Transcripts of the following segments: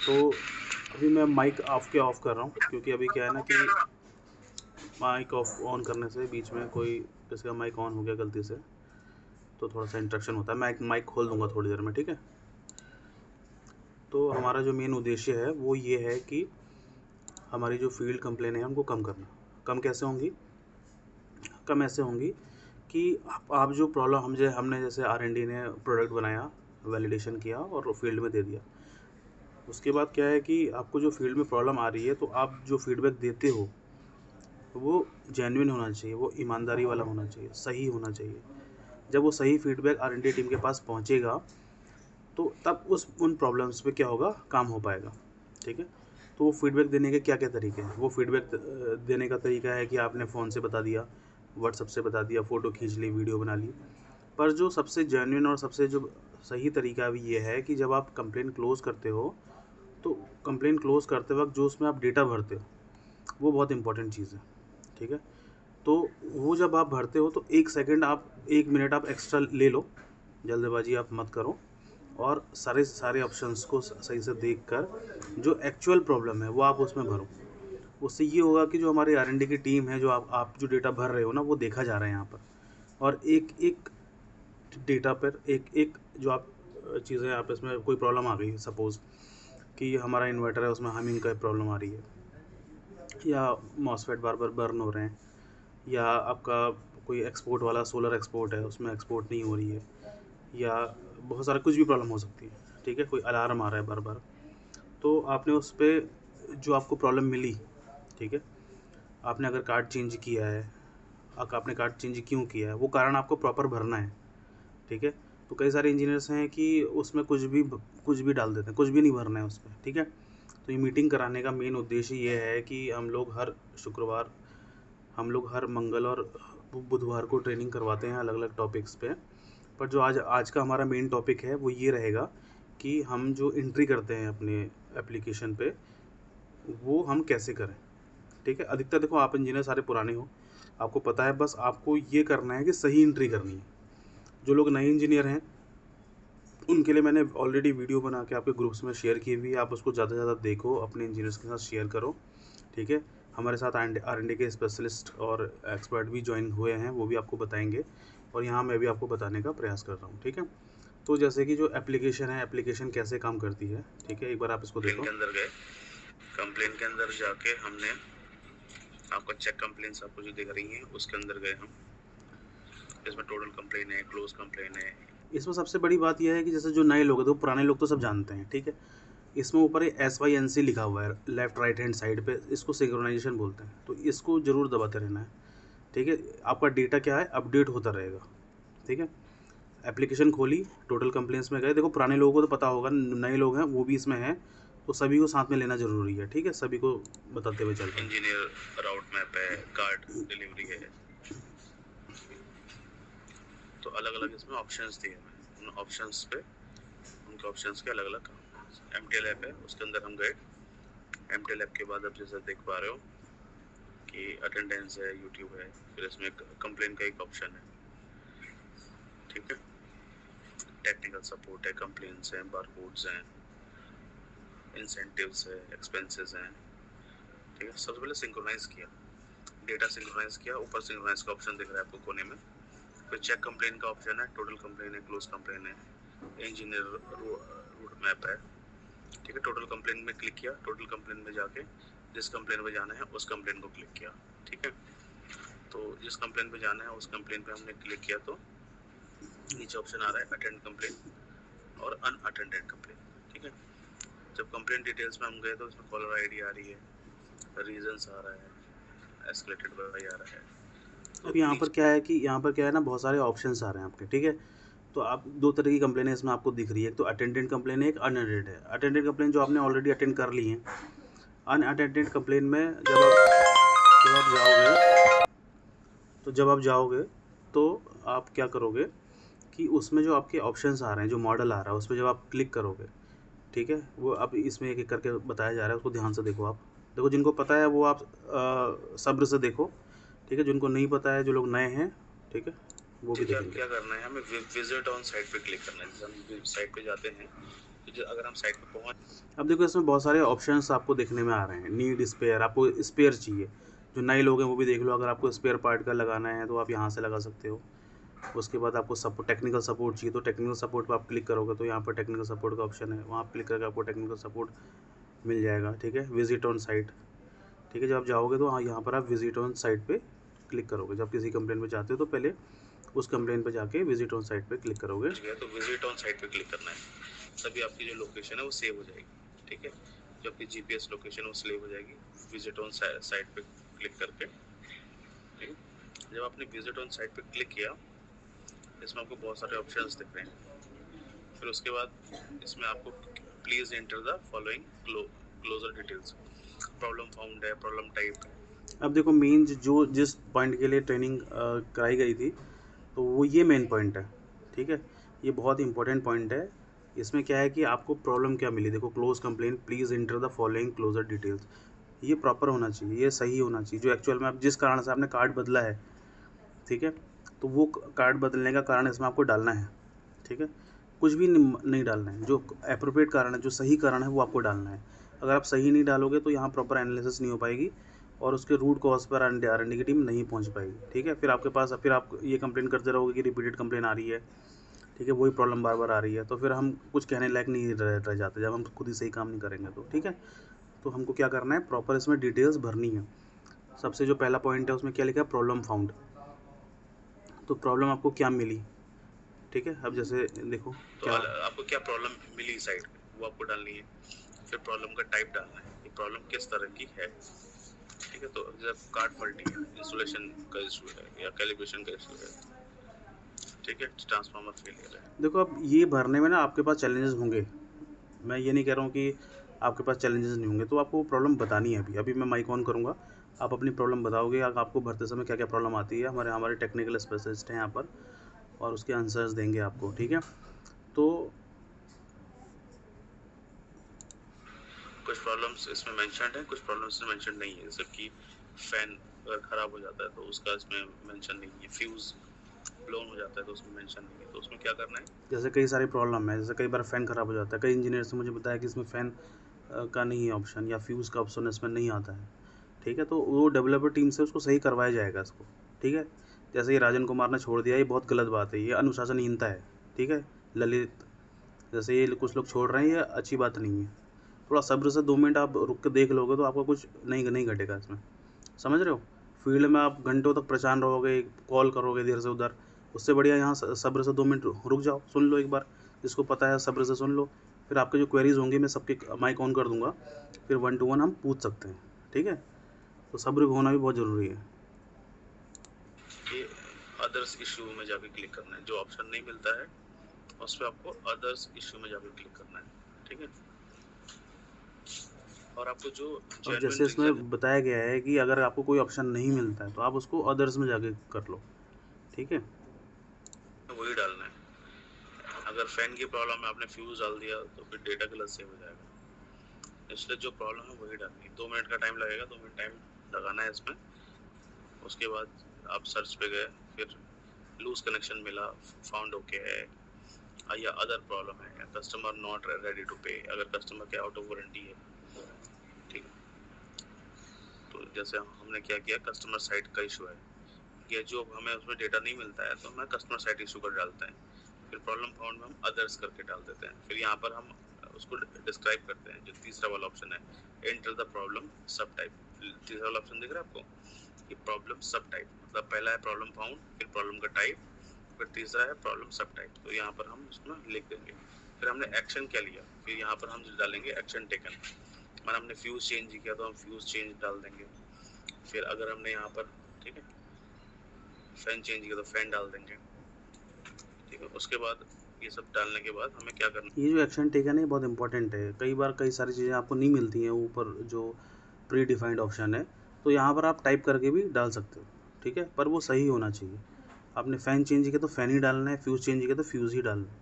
तो अभी मैं माइक ऑफ कर रहा हूँ, क्योंकि अभी क्या है ना कि माइक ऑफ ऑन करने से बीच में कोई किसी का माइक ऑन हो गया गलती से, तो थोड़ा सा इंटरेक्शन होता है। मैं माइक खोल दूंगा थोड़ी देर में, ठीक है। तो हमारा जो मेन उद्देश्य है वो ये है कि हमारी जो फील्ड कंप्लेन है उनको कम करना। कम कैसे होंगी? कम ऐसे होंगी कि आप जो प्रॉब्लम हमने जैसे R&D ने प्रोडक्ट बनाया, वैलिडेशन किया और फील्ड में दे दिया। उसके बाद क्या है कि आपको जो फील्ड में प्रॉब्लम आ रही है, तो आप जो फीडबैक देते हो वो जेन्युइन होना चाहिए, वो ईमानदारी वाला होना चाहिए, सही होना चाहिए। जब वो सही फीडबैक R&D टीम के पास पहुंचेगा, तो तब उन प्रॉब्लम्स पे क्या होगा, काम हो पाएगा, ठीक है। तो वो फीडबैक देने के क्या क्या तरीके हैं? वो फीडबैक देने का तरीका है कि आपने फ़ोन से बता दिया, व्हाट्सएप से बता दिया, फ़ोटो खींच ली, वीडियो बना ली। पर जो सबसे जेन्युइन और सबसे जो सही तरीका भी ये है कि जब आप कंप्लेन क्लोज़ करते हो, तो कंप्लेन क्लोज़ करते वक्त जो उसमें आप डेटा भरते हो वो बहुत इंपॉर्टेंट चीज़ है, ठीक है। तो वो जब आप भरते हो तो 1 मिनट आप एक्स्ट्रा ले लो, जल्दबाजी आप मत करो, और सारे ऑप्शंस को सही से देख कर जो एक्चुअल प्रॉब्लम है वो आप उसमें भरो। उससे ये होगा कि जो हमारी R&D की टीम है, जो आप जो डेटा भर रहे हो ना, वो देखा जा रहा है यहाँ पर। और एक एक डेटा पर एक एक जो आप चीज़ें, आप इसमें कोई प्रॉब्लम आ गई, सपोज़ कि हमारा इन्वर्टर है उसमें हमिंग का प्रॉब्लम आ रही है, या मॉसफेट बार बार बर्न हो रहे हैं, या आपका कोई एक्सपोर्ट वाला सोलर एक्सपोर्ट है उसमें एक्सपोर्ट नहीं हो रही है, या बहुत सारा कुछ भी प्रॉब्लम हो सकती है, ठीक है। कोई अलार्म आ रहा है बार बार, तो आपने उस पर जो आपको प्रॉब्लम मिली, ठीक है, आपने अगर कार्ड चेंज किया है, आपने कार्ड चेंज क्यों किया है, वो कारण आपको प्रॉपर भरना है, ठीक है। तो कई सारे इंजीनियर्स हैं कि उसमें कुछ भी डाल देते हैं, कुछ भी नहीं भरना है उसमें, ठीक है। तो ये मीटिंग कराने का मेन उद्देश्य ये है कि हम लोग हर मंगल और बुधवार को ट्रेनिंग करवाते हैं अलग अलग टॉपिक्स पे। पर जो आज आज का हमारा मेन टॉपिक है वो ये रहेगा कि हम जो एंट्री करते हैं अपने एप्लीकेशन पे, वो हम कैसे करें, ठीक है। अधिकतर देखो, आप इंजीनियर सारे पुराने हो, आपको पता है, बस आपको ये करना है कि सही एंट्री करनी है। जो लोग नए इंजीनियर हैं उनके लिए मैंने ऑलरेडी वीडियो बना के आपके ग्रुप्स में शेयर की हुई है, आप उसको ज़्यादा से ज़्यादा देखो, अपने इंजीनियर्स के साथ शेयर करो, ठीक है। हमारे साथ R&D के स्पेशलिस्ट और एक्सपर्ट भी ज्वाइन हुए हैं, वो भी आपको बताएंगे, और यहाँ मैं भी आपको बताने का प्रयास कर रहा हूँ, ठीक है। तो जैसे कि जो एप्लीकेशन है, एप्लीकेशन कैसे काम करती है, ठीक है, एक बार आप इसको देखो। के अंदर गए, कंप्लेन के अंदर जाके हमने आपको चेक कंप्लेंट्स आपको जो दिख रही हैं उसके अंदर गए हम। इसमें टोटल कंप्लेन है, क्लोज कंप्लेन है। इसमें सबसे बड़ी बात यह है कि जैसे जो नए लोग हैं, तो पुराने लोग तो सब जानते हैं, ठीक है। इसमें ऊपर SYNC लिखा हुआ है लेफ्ट राइट हैंड साइड पे, इसको सिंक्रोनाइजेशन बोलते हैं, तो इसको ज़रूर दबाते रहना है, ठीक है। आपका डेटा क्या है, अपडेट होता रहेगा, ठीक है। एप्लीकेशन खोली, टोटल कंप्लेंट्स में गए, देखो पुराने लोगों को तो पता होगा, नए लोग हैं वो भी इसमें हैं, तो सभी को साथ में लेना ज़रूरी है, ठीक है। सभी को बताते हुए चल रहे हैं। इंजीनियर राउट मैप है, कार्ड डिलीवरी है, तो अलग अलग इसमें ऑप्शंस दिए हैं। उन ऑप्शंस पे उनके ऑप्शंस के अलग अलग काम। एमटेल ऐप है, उसके अंदर हम गए। एमटेल ऐप के बाद अब जैसे देख पा रहे हो कि अटेंडेंस है, यूट्यूब है, फिर इसमें कंप्लेन का एक ऑप्शन है, ठीक है। टेक्निकल सपोर्ट है, कंप्लेंट्स हैं, बारकोड्स हैं, इंसेंटिव्स है, एक्सपेंसेस हैं, ठीक है। सबसे पहले सिंक्रोनाइज किया, डेटा सिंक्रोनाइज किया। ऊपर सिंक्रोनाइज का ऑप्शन दिख रहा है आपको कोने में। फिर चेक कंप्लेन का ऑप्शन है, टोटल कंप्लेन है, क्लोज कंप्लेन है, इंजीनियर रूट मैप है, ठीक है। टोटल कंप्लेन में क्लिक किया, टोटल कंप्लेन में जाके जिस कंप्लेन पे जाना है उस कंप्लेन को क्लिक किया, ठीक है। तो जिस कंप्लेन पे जाना है उस कंप्लेन पे हमने क्लिक किया, तो नीचे ऑप्शन आ रहा है अटेंड कंप्लेन और अनअटेंडेड कंप्लेन, ठीक है। जब कंप्लेन डिटेल्स में हम गए तो इसमें कॉलर आईडी आ रही है, रीजंस आ रहा है, एस्केलेटेड बाय आ रहा है। अब यहाँ पर क्या है ना, बहुत सारे ऑप्शंस आ रहे हैं आपके, ठीक है। तो आप दो तरह की कंप्लेन इसमें आपको दिख रही है, एक तो अटेंडेड कंप्लेन है, एक अनअटेंडेड है। अटेंडेड कंप्लेन जो आपने ऑलरेडी अटेंड कर ली है। अनअटेंडेड कंप्लेन में जब आप जाओगे तो आप क्या करोगे कि उसमें जो आपके ऑप्शंस आ रहे हैं, जो मॉडल आ रहा है, उस पर जब आप क्लिक करोगे, ठीक है, वो अब इसमें एक एक करके बताया जा रहा है, उसको ध्यान से देखो। आप देखो, जिनको पता है वो आप सब्र से देखो, ठीक है। जिनको नहीं पता है, जो लोग नए हैं, ठीक है, वो भी देखेंगे। क्या करना है, हमें विजिट ऑन साइट पे क्लिक करना है। जैसे हम साइट पे जाते हैं तो अगर हम साइट पे पहुंच, अब देखो इसमें बहुत सारे ऑप्शंस आपको देखने में आ रहे हैं। नीड स्पेयर, आपको स्पेयर चाहिए, जो नए लोग हैं वो भी देख लो। अगर आपको स्पेयर पार्ट का लगाना है तो आप यहाँ से लगा सकते हो। उसके बाद आपको सपोर्ट, टेक्निकल सपोर्ट चाहिए तो टेक्निकल सपोर्ट पर आप क्लिक करोगे तो यहाँ पर टेक्निकल सपोर्ट का ऑप्शन है, वहाँ क्लिक करके आपको टेक्निकल सपोर्ट मिल जाएगा। ठीक है, विजिट ऑन साइट। ठीक है, जब आप जाओगे तो यहाँ पर आप विजिट ऑन साइट पे क्लिक करोगे। जब किसी कंप्लेन पे जाते हो तो पहले उस कंप्लेन पे जाके विजिट ऑन साइट पे क्लिक करोगे। तो विजिट ऑन साइट पे क्लिक करना है, तभी आपकी जो लोकेशन है वो सेव हो जाएगी। ठीक है, जो आपकी जीपीएस लोकेशन है वो सेव हो जाएगी विजिट ऑन साइट पे क्लिक करके। ठीक है, जब आपने विजिट ऑन साइट पे क्लिक किया, इसमें आपको बहुत सारे ऑप्शंस दिख रहे हैं। फिर उसके बाद इसमें आपको please enter the following closure details, problem found है, प्रॉब्लम टाइप है। अब देखो मेन जो जिस पॉइंट के लिए ट्रेनिंग कराई गई थी तो वो ये मेन पॉइंट है। ठीक है, ये बहुत इंपॉर्टेंट पॉइंट है। इसमें क्या है कि आपको प्रॉब्लम क्या मिली, देखो close complain, please enter the following closure details. ये प्रॉपर होना चाहिए, ये सही होना चाहिए। जो एक्चुअल में आप जिस कारण से आपने कार्ड बदला है, ठीक है, तो वो कार्ड बदलने का कारण इसमें आपको डालना है। ठीक है, कुछ भी नहीं डालना है, जो अप्रोप्रिएट कारण है, जो सही कारण है वो आपको डालना है। अगर आप सही नहीं डालोगे तो यहाँ प्रॉपर एनालिसिस नहीं हो पाएगी और उसके रूट कॉज पर R&D की टीम नहीं पहुँच पाएगी। ठीक है, फिर आपके पास फिर आप ये कंप्लेन करते रहोगे कि रिपीटेड कंप्लेन आ रही है। ठीक है, वही प्रॉब्लम बार बार आ रही है, तो फिर हम कुछ कहने लायक नहीं रह जाते जब हम खुद ही सही काम नहीं करेंगे तो। ठीक है, तो हमको क्या करना है, प्रॉपर इसमें डिटेल्स भरनी है। सबसे जो पहला पॉइंट है उसमें क्या लिखा है, प्रॉब्लम फाउंड। तो प्रॉब्लम आपको क्या मिली। ठीक है, अब जैसे देखो तो क्या आपको क्या प्रॉब्लम मिली साइट पे वो आपको डालनी है। फिर प्रॉब्लम का टाइप डालना है कि प्रॉब्लम किस तरह की है। ठीक है, तो जब कार्ड फॉल्टी है, इंस्टॉलेशन का इशू है या कैलिब्रेशन का इशू है, ठीक है, ट्रांसफार्मर फेलियर है। देखो, अब ये भरने में ना आपके पास चैलेंजेस होंगे। मैं ये नहीं कह रहा हूँ कि आपके पास चैलेंजेस नहीं होंगे, तो आपको प्रॉब्लम बतानी है। अभी मैं माइक ऑन करूँगा, आप अपनी प्रॉब्लम बताओगे, आपको भरते समय क्या क्या प्रॉब्लम आती है। हमारे टेक्निकल स्पेशलिस्ट हैं यहाँ पर और उसके आंसर्स देंगे आपको। ठीक है, तो कुछ प्रॉब्लम्स इसमें मेंशन्ड है, कुछ प्रॉब्लम्स इसमें मेंशन नहीं है। जैसे कि फैन अगर खराब हो जाता है तो उसका इसमें मेंशन नहीं है, फ्यूज ब्लोन हो जाता है तो उसमें मेंशन नहीं है। तो उसमें क्या करना है, जैसे कई सारी प्रॉब्लम है, जैसे कई बार फ़ैन ख़राब हो जाता है। कई इंजीनियर से मुझे बताया कि इसमें फ़ैन का नहीं है ऑप्शन, या फ्यूज़ का ऑप्शन इसमें नहीं आता है। ठीक है, तो वो डेवलपर टीम से उसको सही करवाया जाएगा इसको। ठीक है, जैसे ये राजन कुमार ने छोड़ दिया, ये बहुत गलत बात है, ये अनुशासनहीनता है। ठीक है, ललित, जैसे ये कुछ लोग छोड़ रहे हैं, ये अच्छी बात नहीं है। थोड़ा सब्र से 2 मिनट आप रुक के देख लोगे तो आपका कुछ नहीं घटेगा इसमें। समझ रहे हो, फील्ड में आप घंटों तक परेशान रहोगे, कॉल करोगे इधर से उधर, उससे बढ़िया यहाँ सब्र से 2 मिनट रुक जाओ, सुन लो एक बार। जिसको पता है सब्र से सुन लो, फिर आपके जो क्वेरीज होंगी मैं सबके माइक ऑन कर दूंगा, फिर 1 to 1 हम पूछ सकते हैं। ठीक है, तो सब्र होना भी बहुत ज़रूरी है। कि अदर्स इशू में जाके क्लिक करना है। जो ऑप्शन नहीं मिलता है उस पर आपको अदर्स इशू में जाके क्लिक करना है। ठीक है, और आपको जो और जैसे इसमें बताया गया है कि अगर आपको कोई ऑप्शन नहीं मिलता है तो आप उसको अदर्स में जाके कर लो। ठीक है, वही डालना है। अगर फैन की प्रॉब्लम है, आपने फ्यूज डाल दिया तो फिर डेटा गलत सेव हो जाएगा। इसलिए जो प्रॉब्लम है वही डालनी है। 2 मिनट का टाइम लगेगा, 2 मिनट टाइम लगाना है इसमें। उसके बाद आप सर्च पे गए, फिर लूज कनेक्शन मिला, फाउंड ओके है, या अदर प्रॉब्लम है, या कस्टमर नॉट रेडी टू पे, अगर कस्टमर के आउट ऑफ वारंटी है। ठीक, तो जैसे हमने क्या किया, कस्टमर साइट का इशू है, ये जो हमें उसमें डेटा नहीं मिलता है तो हमें कस्टमर साइट इशू कर डालते हैं। फिर प्रॉब्लम फाउंड में हम अदर्स करके डाल देते हैं। फिर यहाँ पर हम उसको डिस्क्राइब करते हैं। जो तीसरा वाला ऑप्शन है, एंटर द प्रॉब्लम सब टाइप। तीसरा वाला ऑप्शन दिख रहा है आपको, कि प्रॉब्लम सब टाइप, मतलब पहला है प्रॉब्लम फाउंड, फिर प्रॉब्लम का टाइप, फिर तीसरा है प्रॉब्लम सब टाइप। तो यहाँ पर हम उसको लिख देंगे। फिर हमने एक्शन क्या लिया, फिर यहाँ पर हम डालेंगे एक्शन टेकन। मान हमने फ्यूज चेंज किया तो हम फ्यूज चेंज डाल देंगे। फिर अगर हमने यहाँ पर, ठीक है, फैन चेंज किया तो फैन डाल देंगे। ठीक है, उसके बाद ये सब डालने के बाद हमें क्या करना, ये जो एक्शन टेकन है बहुत इंपॉर्टेंट है। कई बार कई सारी चीज़ें आपको नहीं मिलती हैं ऊपर जो प्री डिफाइंड ऑप्शन है, तो यहाँ पर आप टाइप करके भी डाल सकते हो। ठीक है, पर वो सही होना चाहिए। आपने फ़ैन चेंज किया तो फ़ैन ही डालना है, फ्यूज़ चेंज किया तो फ्यूज़ ही डालना है,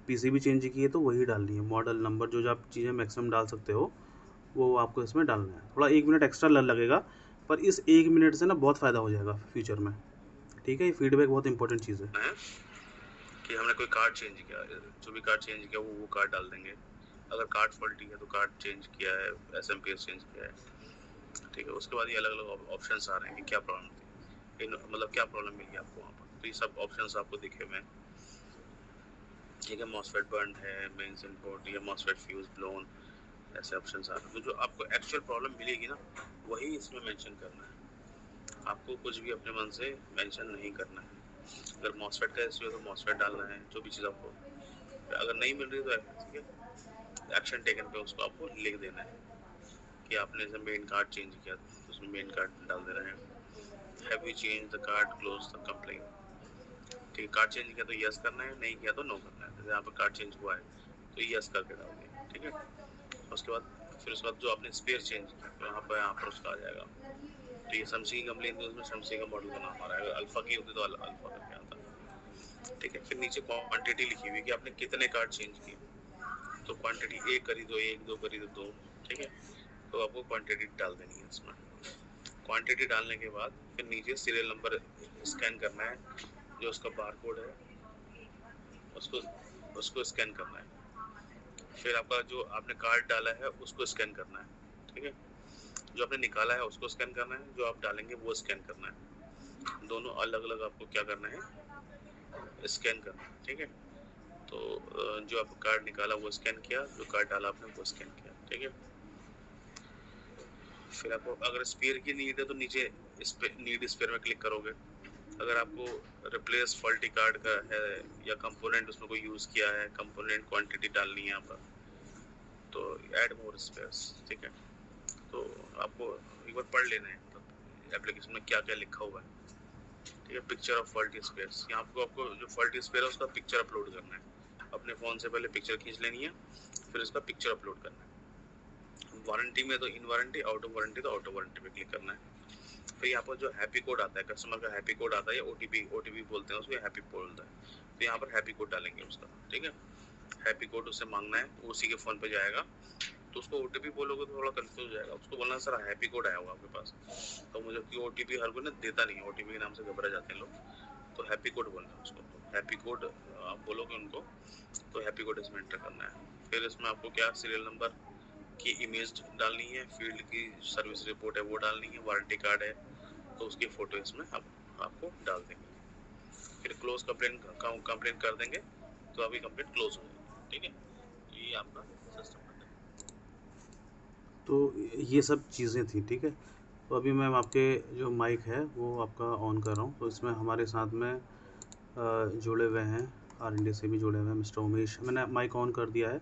पीसीबी चेंज की है तो वही डालनी है। मॉडल नंबर जो आप चीज़ें मैक्सिमम डाल सकते हो वो आपको इसमें डालना है। थोड़ा 1 मिनट एक्स्ट्रा लगेगा, पर इस 1 मिनट से ना बहुत फ़ायदा हो जाएगा फ्यूचर में। ठीक है, ये फीडबैक बहुत इंपॉर्टेंट चीज़ है। कि हमने कोई कार्ड चेंज किया, जो भी कार्ड चेंज किया वो कार्ड डाल देंगे। अगर कार्ड फॉल्टी है तो कार्ड चेंज किया है, एसएमपीएस चेंज किया है, ठीक है। उसके बाद ये अलग अलग ऑप्शंस आ रहे हैं कि क्या प्रॉब्लम थी, मतलब क्या प्रॉब्लम मिली आपको वहाँ पर, तो ये सब ऑप्शंस आपको दिखे हुए हैं, ठीक है। मॉसफेट बर्न है, मेंस इनपुट या मॉसफेट फ्यूज ब्लोन, ऐसे ऑप्शंस आ रहे हैं। तो जो आपको एक्चुअल प्रॉब्लम मिलेगी ना वही इसमें मेंशन करना है, आपको कुछ भी अपने मन से मेंशन नहीं करना है। अगर मॉसफेट का इश्यू है तो मॉसफेट डालना है, जो भी चीज़ आपको, अगर नहीं मिल रही तो ठीक है एक्शन टेकन पे उसको आपको लिख देना है कि आपने जब मेन कार्ड चेंज किया तो उसमें मेन कार्ड डाल देना है। Have you change the card, close the complaint, ठीक है। कार्ड चेंज किया तो यस करना है, नहीं किया तो नो करना है। जैसे यहाँ पर कार्ड चेंज हुआ है तो यस करके डाल दिया, ठीक है। उसके बाद फिर उसके बाद जो आपने स्पेयर चेंज किया तो यहाँ पर उसका आ जाएगा। तो ये सैमसंग की कंप्लेन थी, उसमें सैमसंग का मॉडल का नाम आ रहा है। अगर अल्फा की होती तो अल्फा करके आता, ठीक है। फिर नीचे क्वांटिटी लिखी हुई कि आपने कितने कार्ड चेंज किए, तो क्वांटिटी 1 करी तो 1, 2 करी तो 2, ठीक है। तो आपको क्वांटिटी डाल देनी है इसमें। क्वांटिटी डालने के बाद फिर नीचे सीरियल नंबर स्कैन करना है, जो उसका बार कोड है उसको स्कैन करना है। फिर आपका जो आपने कार्ड डाला है उसको स्कैन करना है, ठीक है। जो आपने निकाला है उसको स्कैन करना है, जो आप डालेंगे वो स्कैन करना है। दोनों अलग अलग आपको क्या करना है, स्कैन करना है, ठीक है। तो जो आप कार्ड निकाला वो स्कैन किया, जो कार्ड डाला आपने वो स्कैन किया, ठीक है। फिर आपको अगर स्पेयर की नीड है तो नीचे नीड स्पेयर में क्लिक करोगे। अगर आपको रिप्लेस फॉल्टी कार्ड का है या कंपोनेंट उसमें कोई यूज़ किया है, कंपोनेंट क्वांटिटी डालनी है यहाँ पर, तो ऐड मोर स्पेयर्स, ठीक है। तो आपको एक बार पढ़ लेना है मतलब एप्लीकेशन में क्या क्या लिखा हुआ है, ठीक है। पिक्चर ऑफ फॉल्टी स्पेयर्स, यहाँ आपको जो फॉल्टी स्पेयर है उसका पिक्चर अपलोड करना है। अपने फ़ोन से पहले पिक्चर खींच लेनी है, फिर उसका पिक्चर अपलोड करना है। वारंटी में तो इन वारंटी, आउट ऑफ वारंटी तो आउट ऑफ वारंटी पे क्लिक करना है। फिर यहाँ पर जो हैप्पी कोड आता है, कस्टमर का हैप्पी कोड आता है, या ओटीपी बोलते हैं उसको, हैप्पी बोलता है, तो यहाँ पर हैप्पी कोड डालेंगे उसका, ठीक है। हैप्पी कोड उससे मांगना है, उसी के फ़ोन पे जाएगा, तो उसको ओटीपी बोलोगे तो थोड़ा कंफ्यूज हो जाएगा। उसको बोलना सर हैप्पी कोड आया होगा आपके पास, तो मुझे क्यों ओटीपी हर कोई ना देता नहीं है, ओटीपी के नाम से घबरा जाते हैं लोग, तो हैप्पी कोड बोलना है उसको। तो हैप्पी कोड आप बोलोगे उनको, तो हैप्पी कोड इसमें एंटर करना है। फिर इसमें आपको क्या सीरियल नंबर की इमेज डालनी है, फील्ड की सर्विस रिपोर्ट है वो डालनी है, वारंटी कार्ड है तो उसकी फ़ोटो इसमें आपको डाल देंगे। फिर क्लोज कंप्लेंट कर देंगे तो अभी कंप्लेंट क्लोज हो जाएगी, ठीक है। ये आपका सिस्टम है। तो ये सब चीज़ें थी, ठीक है। तो अभी मैं आपके जो माइक है वो आपका ऑन कर रहा हूँ। तो इसमें हमारे साथ में जुड़े हुए हैं, R&D से भी जुड़े हुए हैं मिस्टर उमेश। मैंने माइक ऑन कर दिया है,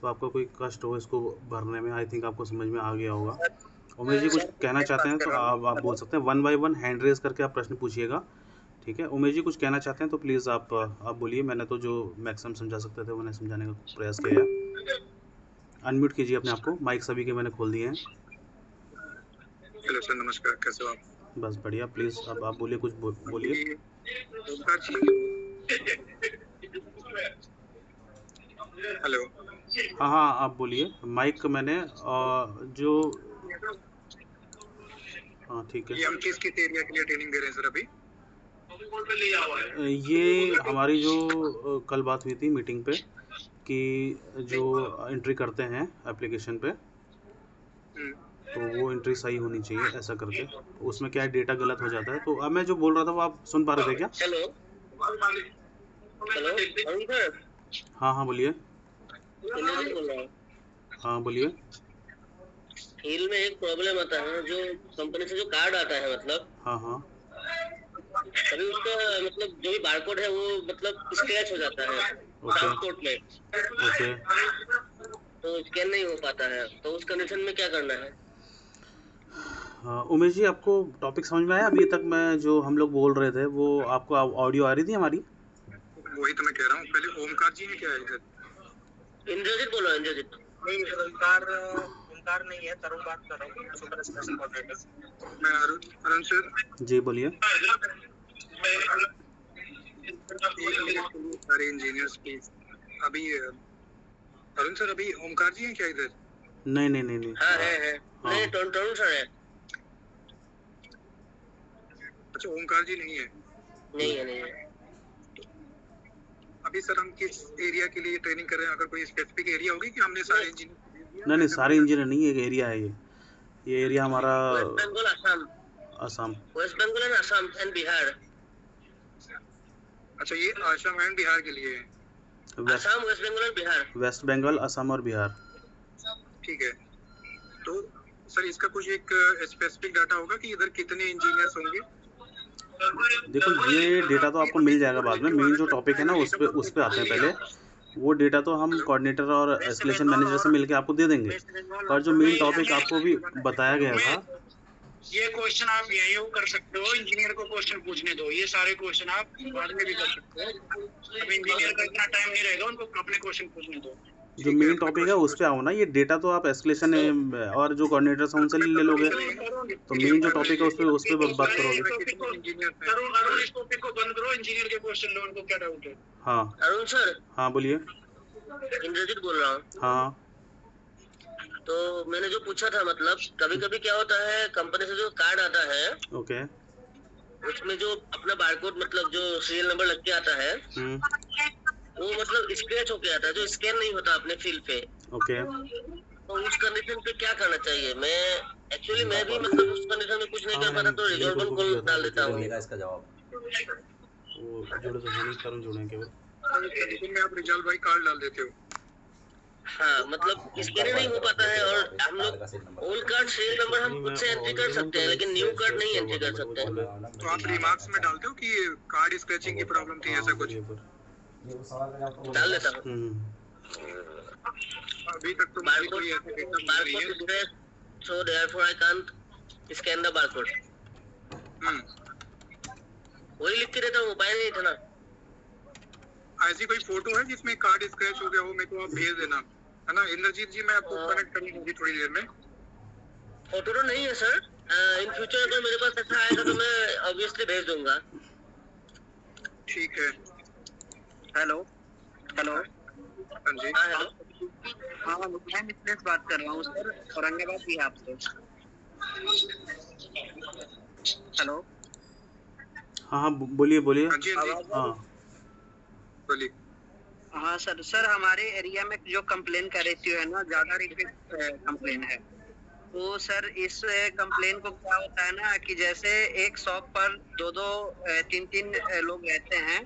तो आपको कोई कष्ट हो इसको भरने में, आई थिंक आपको समझ में आ गया होगा। उमेश जी कुछ कहना चाहते हैं तो आप बोल सकते हैं, 1 बाय 1 हैंड रेज करके आप प्रश्न पूछिएगा, ठीक है। उमेश जी कुछ कहना चाहते हैं तो प्लीज़ आप बोलिए। मैंने तो जो मैक्सिमम समझा सकते थे उन्हें समझाने का प्रयास किया है। अनम्यूट कीजिए अपने आप को, माइक सभी के मैंने खोल दिए हैं। हेलो सर, नमस्कार, कैसे हो आप? बस बढ़िया, प्लीज़ अब आप बोलिए, कुछ बोलिए। हेलो। हाँ हाँ आप बोलिए, माइक मैंने जो, हाँ ठीक है। ये हम किस एरिया के लिए ट्रेनिंग दे रहे हैं सर अभी? ये हमारी जो कल बात हुई थी मीटिंग पे कि जो एंट्री करते हैं एप्लीकेशन पे, तो वो एंट्री सही होनी चाहिए ऐसा करके। उसमें क्या है, डेटा गलत हो जाता है। तो अब मैं जो बोल रहा था वो आप सुन पा रहे थे क्या? हेलो हेलो, हाँ हाँ बोलिए। बोल रहा हूँ। हाँ बोलिए। फील्ड में एक प्रॉब्लम आता है, जो कंपनी से जो कार्ड आता है, मतलब हाँ हाँ अभी उसका मतलब जो भी बारकोड है वो मतलब स्क्रैच हो जाता है ट्रांसपोर्ट में, ओके। तो स्कैन नहीं हो पाता है। तो उस कंडीशन में क्या करना है? उमेश जी आपको टॉपिक समझ में आया? अभी तक मैं जो हम लोग बोल रहे थे वो आपको ऑडियो आ रही थी हमारी? वही तो मैं कह रहा हूँ। पहले ओमकार जी ने क्या है इधर? इंद्रजीत बोलो, इंद्रजीत। नहीं, ओमकार नहीं है, तरुण बात कर रहा हूँ, सुपर स्पेशल कोऑर्डिनेटर। मैं अरुण सर जी बोलिए। सारे इंजीनियर्स प्लीज। अभी अरुण सर, अभी ओमकार जी हैं क्या इधर? नहीं नहीं नहीं नहीं। हाँ है। हाँ। नहीं, तरुण सर है। अच्छा, ओमकार जी नहीं है? नहीं है। अभी सर हम किस एरिया के लिए ट्रेनिंग कर रहे हैं? अगर कोई स्पेसिफिक एरिया होगी कि हमने सारे इंजीनियर? नहीं सारे इंजीनियर नहीं, एक एरिया है ये एरिया हमारा वेस्ट बंगाल, असम, असम। West Bengal and Assam and Bihar. अच्छा, ये असम एंड बिहार के लिए है। असम, वेस्ट बंगाल एंड बिहार। वेस्ट बंगाल, असम और बिहार। ठीक है, तो सर इसका कुछ एक स्पेसिफिक डाटा होगा कि इधर कितने इंजीनियर्स होंगे? देखो ये डेटा तो आपको मिल जाएगा बाद में, मेन जो टॉपिक है ना उस पे आते हैं पहले। वो डेटा तो हम कोऑर्डिनेटर और एस्केलेशन मैनेजर से मिलके आपको दे देंगे, पर जो मेन टॉपिक आपको भी बताया गया था, ये क्वेश्चन आप यहीं कर सकते हो, इंजीनियर को क्वेश्चन पूछने दो, ये सारे क्वेश्चन आप बाद में भी कर सकते हो। अब इंजीनियर का इतना टाइम नहीं रहेगा, उनको अपने क्वेश्चन पूछने दो। जो मेन टॉपिक है उस पे आओ ना। ये डेटा तो आप एस्केलेशन और जो कोऑर्डिनेटर है उनसे ले लोगे, तो मेन जो टॉपिक है उस पे बात करोगे। अरुण, इस टॉपिक को बंद करो, इंजीनियर के क्वेश्चन लो, उनको क्या डाउट है? हाँ अरुण सर, हाँ बोलिए। इंद्रजीत बोल रहा हूँ। हाँ तो मैंने जो पूछा था, मतलब कभी कभी क्या होता है, कंपनी से जो कार्ड आता है ओके। उसमें जो अपना बारकोड, मतलब जो सीरियल नंबर लग के आता है, वो मतलब स्क्रैच होके आता है, जो स्कैन नहीं होता अपने फील्ड पे। ओके। तो उस कंडीशन पे क्या करना चाहिए? मैं भी मतलब उस कंडीशन में कुछ नहीं कर पाता, तो रिजॉल्वर कॉल डाल देता हूँ। इसका जवाब वो जुड़े तो नहीं, करूँ जुड़े केवल कंडीशन में आप रिजल्ट बाई कार्ड डाल देते हो। हाँ, मतलब स्कैन नहीं हो पाता है, और हम लोग ओल्ड कार्ड सीरियल नंबर हम खुद से एंट्री कर सकते हैं, लेकिन न्यू कार्ड नहीं एंट्री कर सकते हैं। तो आप रिमार्क्स में डालते हो कि कार्ड स्क्रैचिंग की प्रॉब्लम थी, ऐसा कुछ? डाल देता हूँ। अभी तक तो मुझे कोई ऐसा डेटा नहीं है। Barcode scratch, so therefore I can't scan the barcode। वही लिख के देता हूँ, उपाय नहीं था ना। ऐसी कोई फोटो है जिसमें कार्ड स्क्रैच हो गया हो, मेरे को आप भेज देना, है ना? इंद्रजीत जी, मैं आपको कनेक्ट करनी होगी थोड़ी देर में। फोटो तो नहीं है सर, इन फ्यूचर अगर मेरे पास ऐसा आएगा तो मैं ऑब्वियसली भेज दूंगा। ठीक है। Hello hello. हाँ जी। हाँ हेलो। हाँ, मैं मिथलेश बात कर रहा हूँ सर, औरंगाबाद बिहार से। हेलो। हाँ हाँ बोलिए बोलिए। हाँ जी, हाँ जी, हाँ बोलिए। हाँ सर हमारे एरिया में जो कंप्लेन का रेशियो है ना, ज्यादा रिपीट कंप्लेन है। तो सर इस कंप्लेन को क्या होता है ना, कि जैसे एक शॉप पर दो तीन लोग रहते हैं,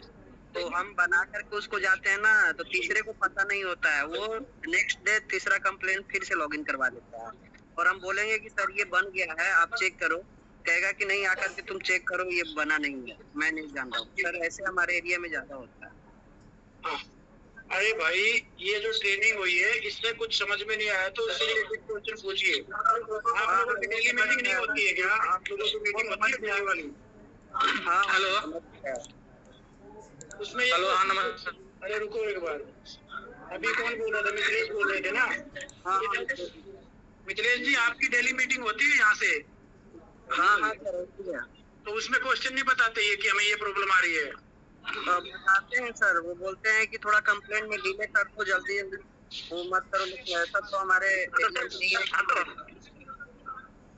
तो हम बना करके उसको जाते हैं ना, तो तीसरे को पता नहीं होता है, वो नेक्स्ट डे तीसरा कंप्लेन फिर से लॉगिन करवा देता है। और हम बोलेंगे कि सर ये बन गया है, आप चेक करो, कहेगा कि नहीं, आकर के तुम चेक करो, ये बना नहीं है, मैं नहीं जानता हूँ। सर ऐसे हमारे एरिया में ज्यादा होता है। अरे भाई, ये जो ट्रेनिंग हुई है इसमें कुछ समझ में नहीं आया तो इससे रिलेटेड क्वेश्चन पूछिए। आप लोगों की डेली मीटिंग नहीं होती है क्या? आप लोगों की मीटिंग होती है डेली वाली? हाँ हेलो। उसमें हेलो, हाँ नमस्कार। अरे रुको एक बार, अभी कौन बोल रहा था? मिथिलेश बोल रहे थे ना? मिथिलेश जी, आपकी डेली मीटिंग होती है यहाँ से? हाँ सर होती है। तो उसमें क्वेश्चन नहीं बताते ये कि हमें ये प्रॉब्लम आ रही है? बताते हैं सर, वो बोलते हैं कि थोड़ा कंप्लेंट में डिले कर दो, जल्दी वो मत करो, लेकिन ऐसा तो हमारे नहीं है।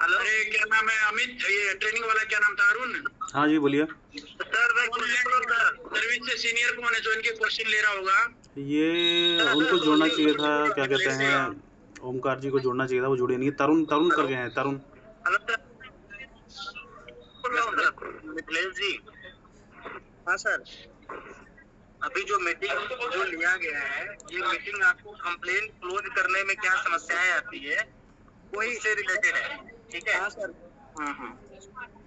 हेलो, अरे क्या नाम है? अमित, ये ट्रेनिंग वाला क्या नाम था? अरुण? हाँ जी बोलिए। सर सर्विस से सीनियर कौन है जो इनके क्वेश्चन ले रहा होगा? ये उनको जोड़ना चाहिए था, क्या कहते हैं, ओमकार जी को जोड़ना चाहिए था, वो जुड़े नहीं। तरुण करके हैं, तरुण। हेलो सर, मिथिलेश जी। हाँ सर, अभी जो मीटिंग जो लिया गया है, ये मीटिंग आपको कंप्लेन क्लोज करने में क्या समस्याएं आती है, वो इससे रिलेटेड है, ठीक है? हाँ सर, हाँ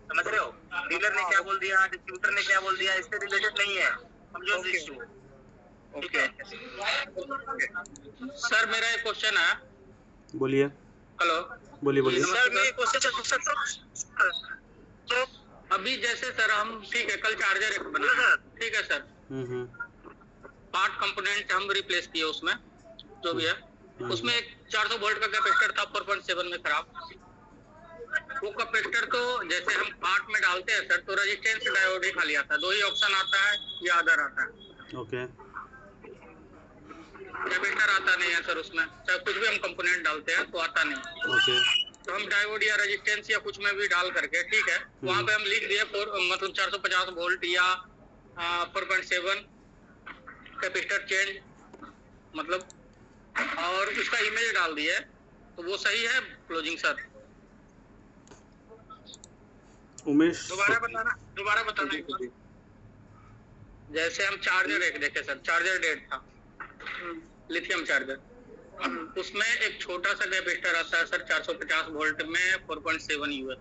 समझ रहे हो? डीलर ने क्या बोल दिया, डिस्ट्रीब्यूटर ने क्या बोल दिया, इससे रिलेटेड नहीं है, समझो ओके। इशू, ठीक है? सर मेरा एक क्वेश्चन है। बोलिए हेलो, बोलिए। सर मैं क्वेश्चन, तो अभी जैसे सर हम, ठीक है, कल चार्जर एक बना सर, ठीक है सर, पार्ट कंपोनेंट हम रिप्लेस किए उसमें, जो भी है, उसमें एक 400 वोल्ट का कैपेसिटर था 4.7 में खराब। वो कैपेसिटर तो जैसे हम पार्ट में डालते हैं सर, तो रेजिस्टेंस डायोड ही खाली आता है, दो ही ऑप्शन आता है या अदर आता है। ओके। कैपेसिटर आता नहीं है सर उसमें, चाहे कुछ भी हम कंपोनेंट डालते हैं तो आता नहीं। ओके। तो हम डायोड या रेजिस्टेंस या कुछ में भी डाल करके, ठीक है, वहाँ पे हम लिख दिए मतलब 450 वोल्ट या 4.7, कैपेसिटर चेंज मतलब और उसका इमेज डाल दिया है, तो वो सही है क्लोजिंग सर? उमेश दोबारा बताना। जैसे हम चार्जर एक देखे सर, चार्जर डेड था, लिथियम चार्जर, उसमें एक छोटा सा कैपेसिटर आता है सर 450 वोल्ट में 4.7 यूएस,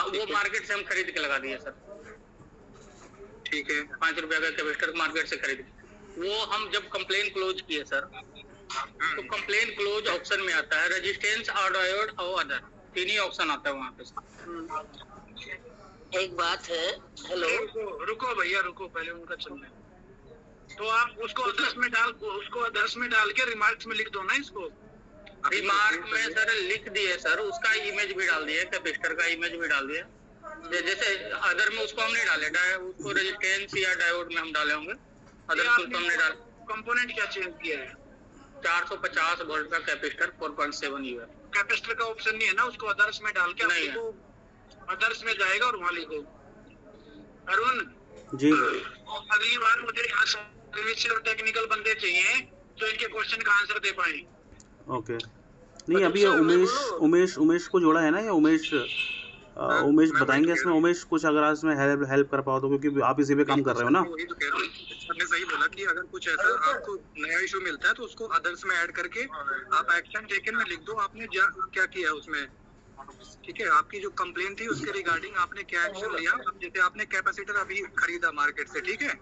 वो मार्केट से हम खरीद के लगा दिए सर। ठीक है, 5 रुपया का कैपेसिटर मार्केट से खरीद के, वो हम जब कंप्लेन क्लोज किए सर, तो कंप्लेन क्लोज ऑप्शन में आता है रेजिस्टेंस और डायोड और अदर, 3 ही ऑप्शन आता है वहाँ पे। एक बात है, हेलो रुको भैया रुको, पहले उनका चलना है। तो आप उसको आदर्श में डाल के रिमार्क्स में लिख दो ना इसको। रिमार्क में सर लिख दिए सर, उसका इमेज भी डाल दिए, कैपेसिटर का इमेज भी डाल दिए। जैसे अदर में उसको हम नहीं डाले, उसको रेजिस्टेंस या डायोड में हम डाले होंगे, अदर में उसको हमने डाल। कंपोनेंट क्या चेंज किया है? 450 वोल्ट का कैपेसिटर 4.7 यूएस। कैपेसिटर का ऑप्शन नहीं है ना, उसको आदर्श में डाल के नहीं है, आदर्श में जाएगा और वहाँ लिखो। अरुण जी, अगली बार मुझे यहाँ सर्विस और टेक्निकल बंदे चाहिए जो इनके क्वेश्चन का आंसर दे पाए। ओके। नहीं, अभी उमेश को जोड़ा है ना, ये उमेश बताएंगे इसमें। उमेश कुछ अगर आज इसमें हेल्प कर पाओ तो, क्योंकि आप इसी पे काम कर रहे हो ना। वही तो कह रहा हूँ, आपने सही बोला कि अगर कुछ ऐसा आपको नया इशू मिलता है तो उसको अदर्स में ऐड करके आप एक्शन टेकन में लिख दो आपने क्या किया उसमें। ठीक है, आपकी जो कंप्लेन थी उसके रिगार्डिंग आपने क्या एक्शन लिया। जैसे आपने कैपेसिटर अभी खरीदा मार्केट से, ठीक है,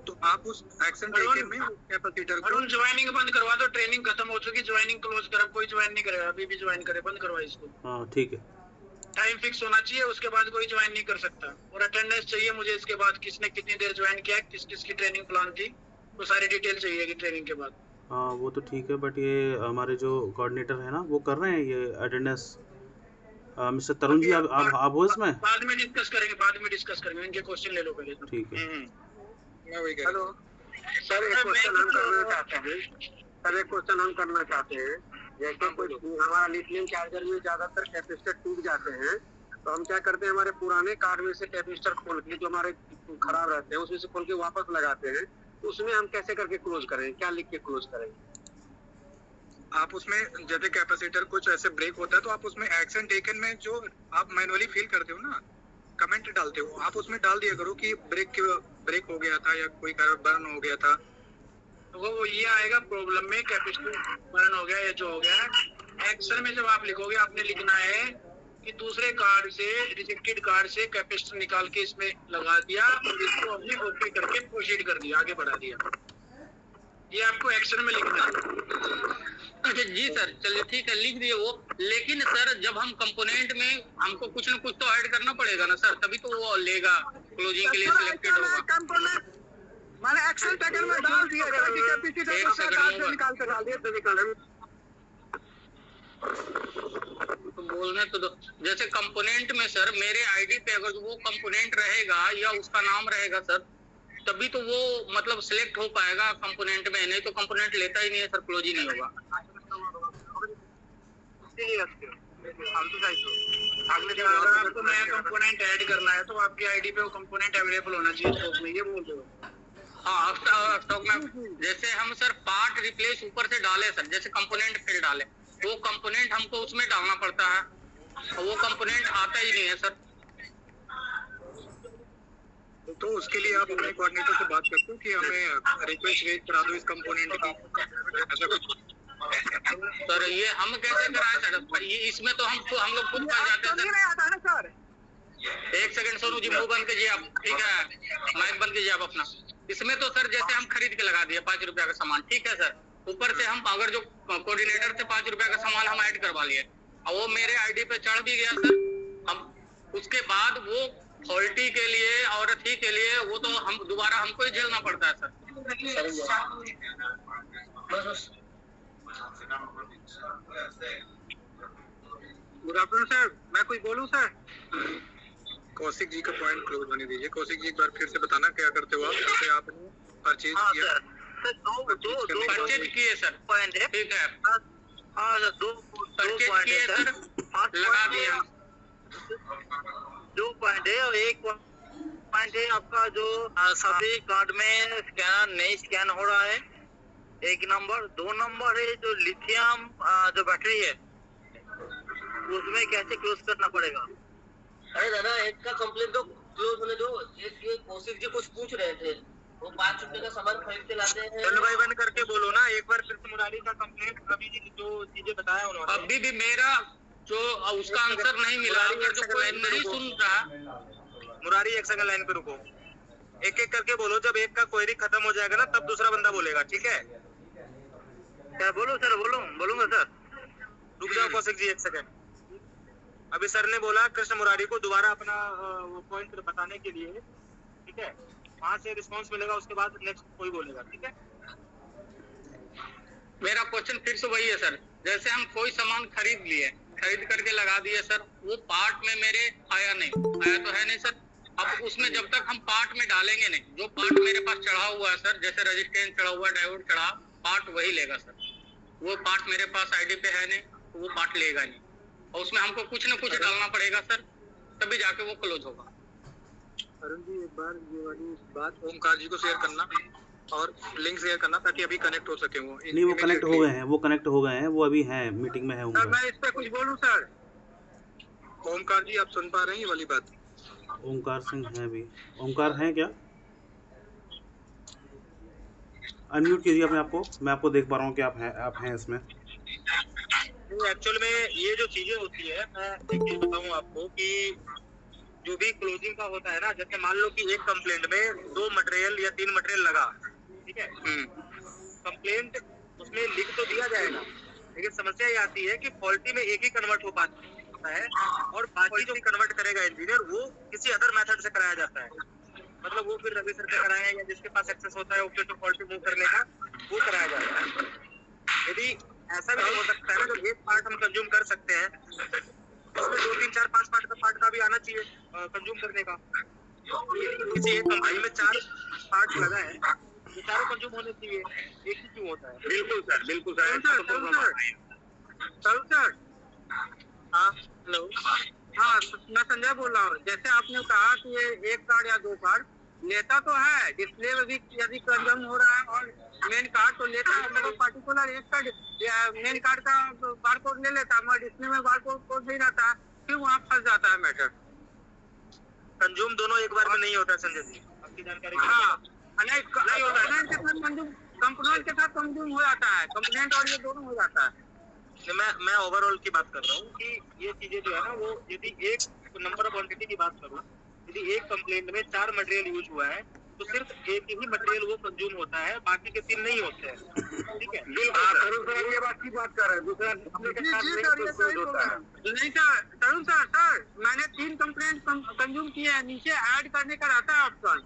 तो आप उस एक्शन टेकन में कैपेसिटर को ज्वाइनिंग बंद करवा दो। ट्रेनिंग खत्म हो चुकी, ज्वाइनिंग क्लोज कर, कोई ज्वाइन नहीं करेगा, अभी भी ज्वाइन करे, बंद करवा इसको। हाँ ठीक है, टाइम फिक्स होना चाहिए, उसके बाद कोई ज्वाइन नहीं कर सकता। और अटेंडेंस चाहिए मुझे इसके बाद, किसने कितनी देर ज्वाइन किया, किस किस की ट्रेनिंग प्लान थी, वो सारी डिटेल चाहिए कि ट्रेनिंग के बाद। हाँ वो तो ठीक है, बट ये हमारे जो कोऑर्डिनेटर है ना वो कर रहे हैं ये अटेंडेंस। मिस्टर तरुण जी, आप हो इसमें? बाद में डिस्कस करेंगे, इनके क्वेश्चन ले लो पहले। ठीक है। मैं वही कह रहा हूं। सर एक क्वेश्चन हम करना चाहते हैं। जैसे कोई हमारा लिथियम चार्जर में ज्यादातर कैपेसिटर टूट जाते हैं, तो हम क्या करते हैं, हमारे पुराने कार्ड में से कैपेसिटर खोल के जो हमारे खराब रहते हैं उसमें से खोल के वापस लगाते हैं, तो उसमें हम कैसे करके क्लोज करें, क्या लिख के क्लोज करें? आप उसमें जैसे कैपेसिटर कुछ ऐसे ब्रेक होता है तो आप उसमें एक्शन टेकन में जो आप मैनुअली फील करते हो ना, कमेंट डालते हो, आप उसमें डाल दिया करो कि ब्रेक हो गया था या कोई कारण बर्न हो गया था, तो वो ये आएगा प्रॉब्लम में कैपेसिटर बर्न हो गया या जो हो गया। एक्शन में जब आप लिखोगे, आपने लिखना है कि दूसरे कार्ड से, रिजेक्टेड कार्ड से कैपेसिटर निकाल के इसमें लगा दिया और इसको हमने ओके करके प्रोसीड कर दिया, आगे बढ़ा दिया। ये आपको एक्शन में लिखना है। अच्छा जी सर, चलिए ठीक है, लिख दिए वो। लेकिन सर जब हम कंपोनेंट में हमको कुछ न कुछ तो ऐड करना पड़ेगा ना सर, तभी तो वो लेगा, क्लोजिंग के लिए सिलेक्टेड होगा। मैंने एक्शन टेकन में डाल दिया था कि कैपेसिटर को कार्ड से निकाल के डाल दिया, तो निकाल। तो बोलने तो दो। जैसे कंपोनेंट में सर मेरे आईडी पे अगर वो कंपोनेंट रहेगा या उसका नाम रहेगा सर, तभी तो वो मतलब सिलेक्ट हो पाएगा कंपोनेंट में, नहीं तो कंपोनेंट लेता ही नहीं है सर, क्लोज ही नहीं होगा। अगर आपको नया कंपोनेंट ऐड करना है तो आपकी आईडी पे वो कंपोनेंट अवेलेबल होना चाहिए स्टॉक में, ये बोल रहे हो? हाँ, स्टॉक में। जैसे हम सर पार्ट रिप्लेस ऊपर से डाले सर, जैसे कंपोनेंट फिर डाले, वो कंपोनेंट हमको उसमें डालना पड़ता है, वो कंपोनेंट आता ही नहीं है सर। तो उसके लिए आप अपने कोऑर्डिनेटर से बात करते हो कि हमें रिक्वेस्ट रेज करा दो इस कंपोनेंट की, ऐसा कुछ? सर ये हम कैसे कराएं सर, ये इसमें तो हम लोग खुद कर जाते हैं सर। एक सेकंड सोनू जी, मुंह बंद कीजिए आप, ठीक है, माइक बंद कीजिए आप अपना। इसमें तो सर जैसे हम खरीद के लगा दिए 5 रुपया का सामान, ठीक है सर, ऊपर से हम अगर जो कोऑर्डिनेटर से 5 रुपया का सामान हम ऐड करवा लिए और वो मेरे आईडी पे चढ़ भी गया सर, हम उसके बाद वो फॉल्टी के लिए और अथी के लिए वो तो हम दोबारा हमको ही झेलना पड़ता है सर। गुड आफ्टरनून सर, मैं कुछ बोलूं सर? कौशिक जी का पॉइंट क्लोज होने दीजिए। कौशिक जी एक बार फिर से बताना क्या करते हो आप? जैसे आपने परचेज किया, परचेज किए सर, पॉइंट है, ठीक है, हाँ सर, दो परचेज पॉइंट किए है सर, लगा दिया। 2 पॉइंट है और एक पॉइंट है आपका जो सभी कार्ड में स्कैन नहीं स्कैन हो रहा है, 1 नंबर। 2 नंबर है जो लिथियम जो बैटरी है उसमें कैसे क्लोज करना पड़ेगा? अरे दादा, एक का कंप्लेंट तो क्लोज होने दो। ये कौशिक जी कुछ पूछ रहे थे, वो 5 रुपए का सामान खरीद के लाते हैं। चलो भाई बंद करके बोलो ना एक बार फिर से। मुरारी का कंप्लेंट अभी जो चीजें बताया उन्होंने, अभी भी मेरा जो उसका आंसर नहीं मिला। अगर जो कोई नहीं सुन रहा, मुरारी 1 सेकंड लाइन पे रुको, एक एक करके बोलो। जब एक का क्वेरी खत्म हो जाएगा ना तब दूसरा बंदा बोलेगा, ठीक है? क्या बोलूं सर? बोलूंगा सर। रुक जाओ कौशिक जी 1 सेकंड। अभी सर ने बोला कृष्ण मुरारी को दोबारा अपना पॉइंट बताने के लिए, ठीक है? वहां से रिस्पांस मिलेगा, उसके बाद नेक्स्ट कोई बोलेगा, ठीक है? मेरा क्वेश्चन फिर से वही है सर। जैसे हम कोई सामान खरीद करके लगा दिए सर, वो पार्ट में मेरे आया तो है नहीं सर। अब उसमें जब तक हम पार्ट में डालेंगे नहीं, जो पार्ट मेरे पास चढ़ा हुआ है सर, जैसे रजिस्टेंस चढ़ा हुआ, डायोड चढ़ा, पार्ट वही लेगा सर। वो पार्ट मेरे पास आईडी पे है नहीं, तो वो पार्ट लेगा नहीं, और उसमें हमको कुछ न कुछ डालना पड़ेगा सर, तभी जाके वो क्लोज होगा। अरुण जी एक बार ये वाली बात ओमकार जी को शेयर करना और लिंक शेयर करना ताकि अभी कनेक्ट हो सके वो। नहीं, वो कनेक्ट हो गए हैं, वो अभी हैं, मीटिंग में है सर। मैं इस पे कुछ बोलूं सर? ओमकार जी आप सुन पा रहे हैं ये वाली बात? ओमकार सिंह हैं भी। ओमकार हैं क्या? अनम्यूट कीजिए अपने आप को, मैं आपको देख पा रहा हूँ कि आप हैं इसमें। एक्चुअल में ये जो चीजें होती है, मैं एक चीज बताऊं आपको कि जो भी क्लोजिंग का होता है ना, जैसे मान लो कि एक कंप्लेंट में 2 मटेरियल या 3 मटेरियल लगा, ठीक है? कंप्लेंट उसमें लिख तो दिया जाएगा, लेकिन समस्या ये आती है कि फॉल्टी में एक ही कन्वर्ट हो पाता है और बाकी जो कन्वर्ट करेगा इंजीनियर वो किसी अदर मेथड से कराया जाता है। मतलब वो फिर रवि सर से कराया या जिसके पास एक्सेस होता है वो फिर तो फॉल्टी मूव करने का वो कराया जाता है। यदि ऐसा भी हो सकता है ना, जब एक पार्ट हम कंज्यूम कर सकते हैं उसमें 2, 3, 4, 5 पार्ट का भी आना चाहिए कंज्यूम करने का। किसी एक कंपनी में 4 पार्ट लगा है, ये चारों कंज्यूम होने चाहिए, एक ही क्यों होता है? बिल्कुल सर, बिल्कुल सर। सर हाँ हेलो, हाँ मैं संजय बोल रहा हूँ। जैसे आपने कहा कि ये 1 कार्ड या 2 कार्ड लेता तो है, डिस्प्ले में भी यदि कंज्यूम हो रहा है और मेन कार्ड तो लेता है, मेरे पर्टिकुलर एक कार्ड मेन कार्ड का बार कोड ले लेता है, मगर डिस्प्ले में बार कोड नहीं रहता, फिर वहाँ फंस जाता है मैटर। कंज्यूम दोनों एक बार में नहीं होता संजय जी, आपकी जानकारी। हाँ नहीं कंप्लेंट के साथ कंज्यूम हो जाता है, कंप्लेंट और ये दोनों हो जाता है। मैं ओवरऑल की बात कर रहा हूँ कि ये चीजें जो है ना, वो यदि एक नंबर ऑफ क्वांटिटी की बात करूँ, यदि एक कंप्लेंट में 4 मटेरियल यूज हुआ है तो सिर्फ एक ही मटेरियल वो कंज्यूम होता है, बाकी के 3 नहीं होते हैं, ठीक है? तरुण सर ये बात की बात कर रहे हैं, दूसरा नहीं सर। तरुण सर मैंने 3 कंप्लेंट कंज्यूम किए हैं, नीचे ऐड करने का रहता है ऑप्शन,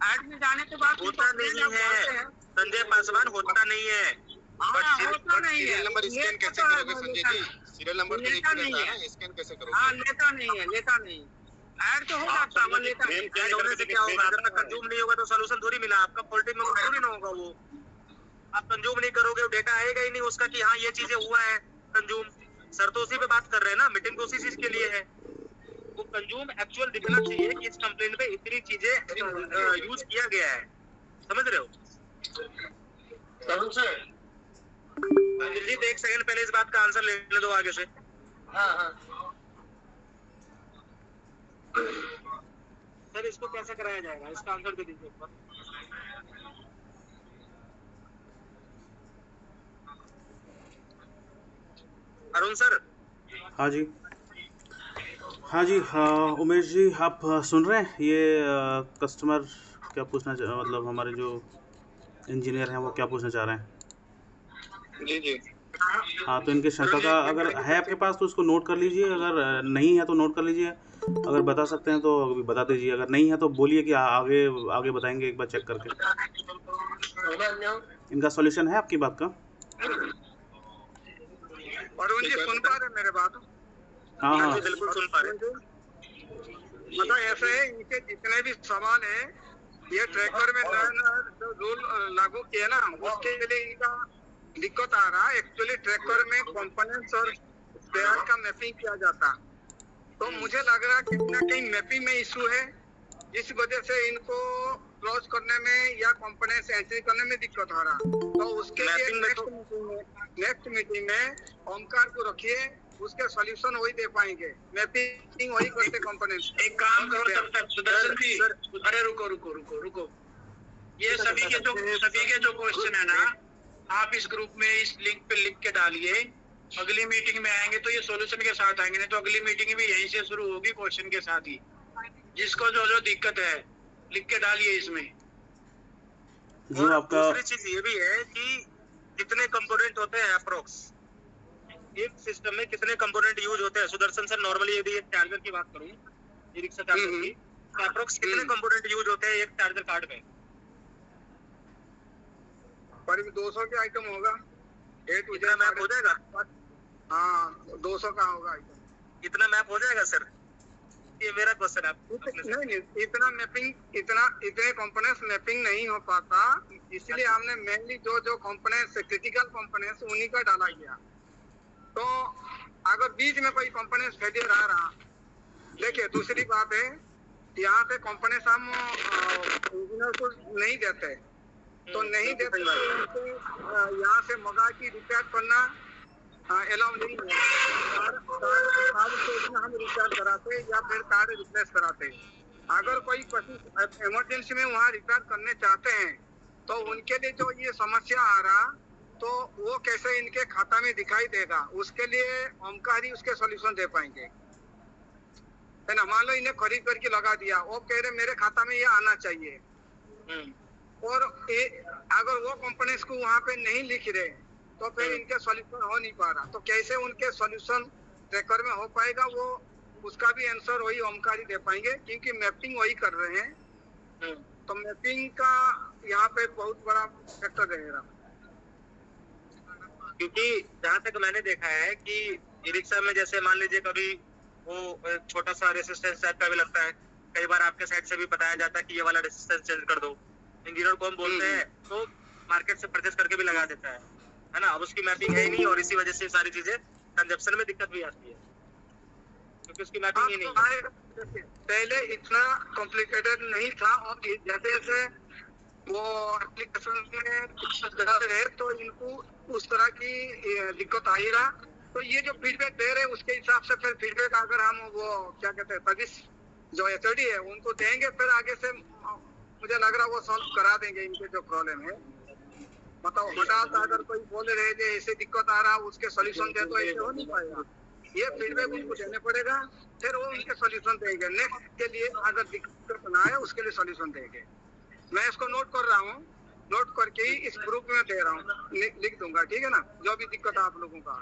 ऐड में जाने के बाद होता नहीं है संजय पासवान, होता नहीं है। सीरियल नंबर स्कैन कैसे करोगे संजय जी? सीरियल नंबर तो नीचे रहता है ना, स्कैन कैसे करोगे? हाँ लेता नहीं ऐड तो हो जाता है, लेता नहीं। ऐड होने से क्या होगा? जब तक कंज्यूम नहीं होगा तो सॉल्यूशन थोड़ी मिला आपका, फॉल्टी में थोड़ी ना होगा वो। आप कंज्यूम नहीं करोगे डेटा आएगा ही नहीं उसका कि हाँ ये चीजें हुआ है कंज्यूम। सर तो उसी पे बात कर रहे हैं ना, मीटिंग तो उसी चीज के लिए है। वो कंज्यूम एक्चुअल दिखना चाहिए कि इस कंप्लेंट पे इतनी चीजें यूज किया गया है, समझ रहे हो? दिलजीत 1 सेकंड पहले इस बात का आंसर लेने दो आगे से। हाँ सर इसको कैसे कराया जाएगा, इसका आंसर दे दीजिए एक बार। अरुण सर। हाँ जी उमेश जी आप सुन रहे हैं? ये कस्टमर क्या पूछना मतलब हमारे जो इंजीनियर हैं वो क्या पूछना चाह रहे हैं? जी हाँ, तो इनके शंका का अगर है आपके पास तो उसको नोट कर लीजिए, अगर नहीं है तो नोट कर लीजिए, अगर बता सकते हैं तो अभी बता दीजिए, अगर नहीं है तो बोलिए कि आगे बताएंगे एक बार चेक करके। इनका सॉल्यूशन है आपकी बात का? अरुण जी सुन पा रहे हैं मेरे बात? हाँ बिल्कुल सुन पा रहे हैं। मतलब ऐसे है, इनके जितने भी सामान है ये ट्रैक्टर में नया रूल लागू किया ना, उसके लिए इनका दिक्कत आ रहा है। एक्चुअली ट्रैक्टर में कंपोनेंट्स और स्पेयर का मैपिंग किया जाता, तो मुझे लग रहा है कहीं ना कहीं मैपिंग में इशू है जिस वजह से इनको क्लोज करने में या कंपोनेंट्स एंट्री करने में दिक्कत हो रहा। तो उसके लिए नेक्स्ट मीटिंग में ओमकार को रखिए, उसके सॉल्यूशन वही दे पाएंगे, मैपिंग वही करते कंपोनेंट्स। एक काम करो तब तक सुदर्शन जी, अरे रुको, ये सभी के जो क्वेश्चन है ना, आप इस ग्रुप में इस लिंक पे लिख के डालिए। अगली मीटिंग में आएंगे तो ये सॉल्यूशन के साथ आएंगे, नहीं तो अगली मीटिंग भी यहीं से शुरू होगी क्वेश्चन के साथ ही। जिसको जो दिक्कत है लिख के डालिए इसमें। जो आपका दूसरी चीज ये भी है कि कितने कंपोनेंट होते हैं अप्रोक्स एक सिस्टम में, कितने कंपोनेंट यूज होते हैं। सुदर्शन सर नॉर्मली यदि एक चार्जर की बात करूं, ई रिक्शा चार्जर की, तो अप्रोक्स कितने कंपोनेंट यूज होते हैं एक चार्जर कार्ड में? करीब 200 के आइटम होगा। इतना मैप हो जाएगा? हाँ 200 का होगा आइटम। इतना मैप हो जाएगा सर? ये मेरा क्वेश्चन है। नहीं, इतना मैपिंग, इतने कंपोनेंट्स मैपिंग नहीं हो पाता, इसलिए हमने मेनली जो कंपोनेंट्स क्रिटिकल कंपोनेंट्स उन्हीं का डाला गया। तो अगर बीच में कोई कंपोनेंट्स फेलियर आ रहा, देखिए दूसरी बात है, यहाँ पे कंपोनेंट्स हम इंजीनियर को नहीं देते, तो नहीं देते यहाँ से मंगा की रिपेयर करना अलाउ नहीं है। हम रिपेयर कराते या फिर कार्ड रिप्लेस कराते। अगर कोई इमरजेंसी में वहाँ रिपेयर करने चाहते हैं तो उनके लिए जो ये समस्या आ रहा, तो वो कैसे इनके खाता में दिखाई देगा, उसके लिए ओमकार ही उसके सॉल्यूशन दे पाएंगे, है ना। मान लो इन्हें खरीद करके लगा दिया, वो कह रहे मेरे खाता में ये आना चाहिए, और अगर वो कंपनीज को वहाँ पे नहीं लिख रहे तो फिर इनके सॉल्यूशन हो नहीं पा रहा। तो कैसे उनके सॉल्यूशन ट्रैकर में हो पाएगा, वो उसका भी आंसर वही ओमकार ही दे पाएंगे, क्योंकि मैपिंग वही कर रहे हैं। तो मैपिंग का यहाँ पे बहुत बड़ा फैक्टर रहेगा। क्योंकि जहाँ तक मैंने देखा है कि ई रिक्शा में जैसे मान लीजिए कभी वो छोटा सा रेसिस्टेंस टाइप का भी लगता है, कई बार आपके साइड से भी बताया जाता है कि ये वाला रेसिस्टेंस चेंज कर दो। इंजीनियर को हम बोलते हैं तो मार्केट से परचेस करके भी लगा देता है ना। अब उसकी मैपिंग है ही नहीं, और इसी वजह से सारी चीजें कंजप्शन में दिक्कत भी आती है, क्योंकि उसकी मैपिंग ही नहीं है। पहले इतना कॉम्प्लिकेटेड नहीं था, और जैसे जैसे वो एप्लीकेशन में है तो इनको उस तरह की दिक्कत आ ही रहा। तो ये जो फीडबैक दे रहे हैं उसके हिसाब से फिर फीडबैक अगर हम वो क्या कहते हैं सर्विस जो एचओडी है उनको देंगे, फिर आगे से मुझे लग रहा है वो सॉल्व करा देंगे इनके जो प्रॉब्लम है। मतलब हठात अगर कोई बोल रहे थे ऐसे दिक्कत आ रहा, उसके सॉल्यूशन दे तो ऐसे हो नहीं पाएगा। ये फीडबैक उनको देने पड़ेगा, फिर वो उनके सॉल्यूशन देंगे। नेक्स्ट के लिए अगर दिक्कत ना आए उसके लिए सॉल्यूशन देंगे। मैं इसको नोट कर रहा हूँ, नोट करके ही इस ग्रुप में दे रहा हूँ, लिख दूंगा, ठीक है ना, जो भी दिक्कत आप लोगों का।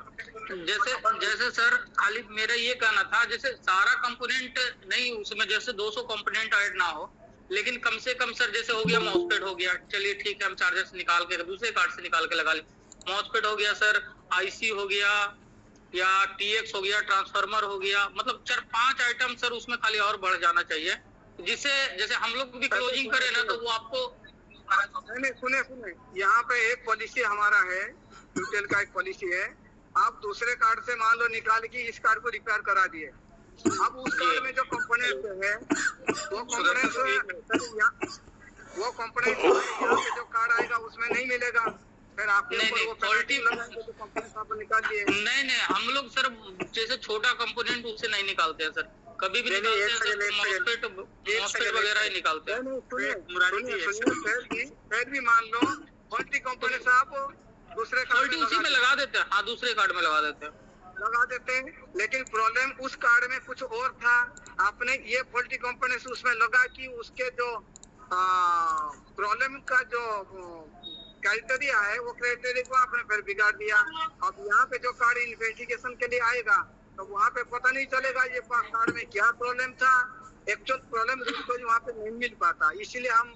जैसे सर खाली मेरा ये कहना था, जैसे सारा कंपोनेंट नहीं उसमें, जैसे 200 कंपोनेंट ऐड ना हो, लेकिन कम से कम सर जैसे हो गया मॉसफेट हो गया, चलिए ठीक है हम चार्जर से निकाल के दूसरे कार्ड से निकाल के लगा ले। मॉसफेट हो गया सर, आईसी हो गया, या टीएक्स हो गया, ट्रांसफार्मर हो गया, मतलब 4-5 आइटम सर उसमें खाली और बढ़ जाना चाहिए, जिससे जैसे हम लोग भी क्लोजिंग करें ना तो वो आपको नहीं सुने यहाँ पे एक पॉलिसी हमारा है, यूटेल का एक पॉलिसी है, आप दूसरे कार्ड से मान लो निकाल के इस कार्ड को रिपेयर करा दिए, अब उस कार्ड में जो कंपोनेंट है वो कंपोनेंट यहाँ पे जो कार्ड आएगा उसमें नहीं मिलेगा, फिर आपके ऊपर वो पेनल्टी लगाएंगे जो कंपोनेंट आप निकाल दिए। नहीं हम लोग सर जैसे छोटा कंपोनेंट उससे नहीं निकालते हैं सर, कभी भी निकालते हैं सर, मॉसफेट वगैरह ही निकालते हैं। फिर भी मान लो फॉल्टी कंपोनेंट आप दूसरे कार्ड उसी में लगा देते हैं, हाँ दूसरे कार्ड में लगा देते हैं, लेकिन प्रॉब्लम उस कार्ड में कुछ और था, आपने ये फॉल्टी कंपोनेंट उसमें लगा कि उसके जो प्रॉब्लम का जो क्राइटेरिया है वो क्राइटेरिया को आपने फिर बिगाड़ दिया। अब यहाँ पे जो कार्ड इन्वेस्टिगेशन के लिए आएगा तो वहाँ पे पता नहीं चलेगा ये कार्ड में क्या प्रॉब्लम था, एक्चुअल प्रॉब्लम वहाँ पे नहीं मिल पाता, इसीलिए हम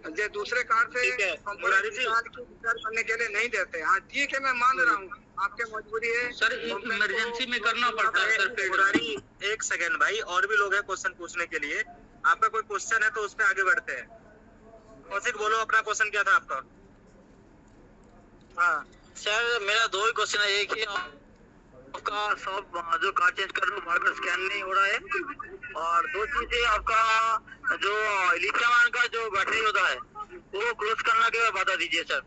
जो दूसरे कार्ड से विचार करने के लिए नहीं देते। हाँ ठीक है, मैं मान रहा हूँ आपके मजबूरी है सर, इमरजेंसी में करना पड़ता है सर। मुरारी एक सेकंड भाई, और भी लोग हैं क्वेश्चन पूछने के लिए, आपका कोई क्वेश्चन है तो उस पर आगे बढ़ते हैं। कौशिक बोलो अपना क्वेश्चन क्या था आपका? हाँ सर, मेरा 2 ही क्वेश्चन है, एक ही आपका सब जो कार्ड चेंज कर रहे हो बार बार स्कैन नहीं हो रहा है, और दो चीजें आपका जो लिथियम आयन का जो बैटरी होता है वो क्लोज करने के बाद बता दीजिए सर।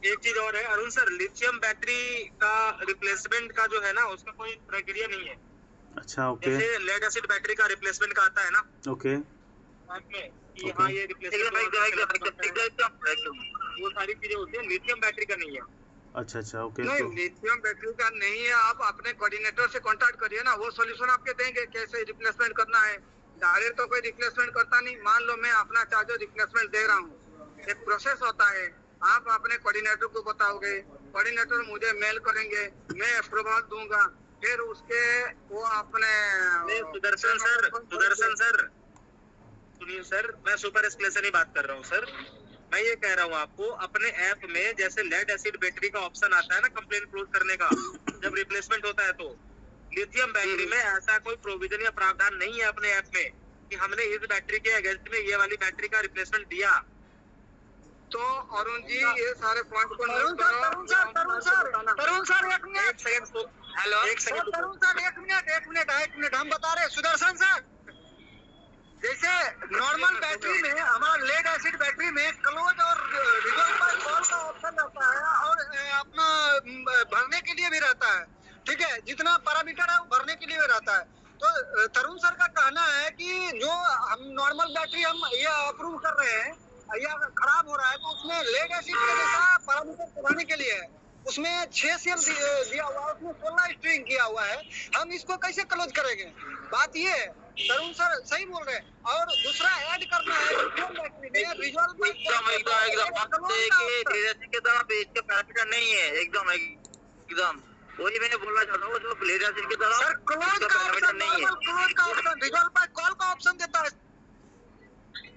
एक चीज और है अरुण सर, लिथियम बैटरी का रिप्लेसमेंट का जो है ना उसका कोई प्रक्रिया नहीं है। अच्छा ओके। जैसे लेड एसिड बैटरी का रिप्लेसमेंट का आता है ना ओके में कि हाँ ये रिप्लेसमेंट वो सारी चीजें होती है, लिथियम बैटरी का नहीं है। अच्छा अच्छा ओके। नहीं तो लिथियम बैटरी का नहीं है, आप अपने कोऑर्डिनेटर से कांटेक्ट करिए ना, वो सॉल्यूशन आपके देंगे कैसे रिप्लेसमेंट करना है। डायरेक्ट तो कोई रिप्लेसमेंट करता नहीं। मान लो मैं अपना चार्जर रिप्लेसमेंट दे रहा हूँ, एक प्रोसेस होता है, आप अपने कोऑर्डिनेटर को बताओगे, कोऑर्डिनेटर मुझे मेल करेंगे, मैं अप्रूवल दूंगा, फिर उसके वो अपने सुदर्शन सर सुनील सर, मैं सुपर एक्सप्लेन से नहीं बात कर रहा हूँ सर, मैं ये कह रहा हूँ आपको अपने ऐप में जैसे लेड एसिड बैटरी का ऑप्शन आता है ना कंप्लेन क्लोज करने का जब रिप्लेसमेंट होता है, तो लिथियम बैटरी में ऐसा कोई प्रोविजन या प्रावधान नहीं है अपने ऐप में कि हमने इस बैटरी के अगेंस्ट में ये वाली बैटरी का रिप्लेसमेंट दिया। तो अरुण जी ये सारे पॉइंट को तरुण सर एक मिनट, हेलो एक सेकंड तरुण सर एक मिनट हम बता रहे हैं सुदर्शन सर। जैसे नॉर्मल बैटरी में हमारा लेड एसिड बैटरी में क्लोज और रिजॉल्व बाय कॉल का ऑप्शन रहता है, और अपना भरने के लिए भी रहता है, ठीक है, जितना पैरामीटर है वो भरने के लिए भी रहता है। तो तरुण सर का कहना है कि जो हम नॉर्मल बैटरी हम ये अप्रूव कर रहे हैं या खराब हो रहा है, तो उसमें लेड एसिड का जैसा पैरामीटर बढ़ाने के लिए है, उसमें 6 सेल दिया हुआ है, उसमें 16 स्ट्रिंग किया हुआ है, हम इसको कैसे क्लोज करेंगे? बात ये है, तरुण सर सही बोल रहे हैं। और दूसरा ऐड करना है के तरफ इसका पैरामीटर नहीं है, एकदम वही मैंने बोलना चाहता हूँ, जो लेड एसिड की तरफ सर क्लोज का ऑप्शन नहीं है, क्लोज का ऑप्शन रिजॉल्व बाय कॉल का ऑप्शन देता है,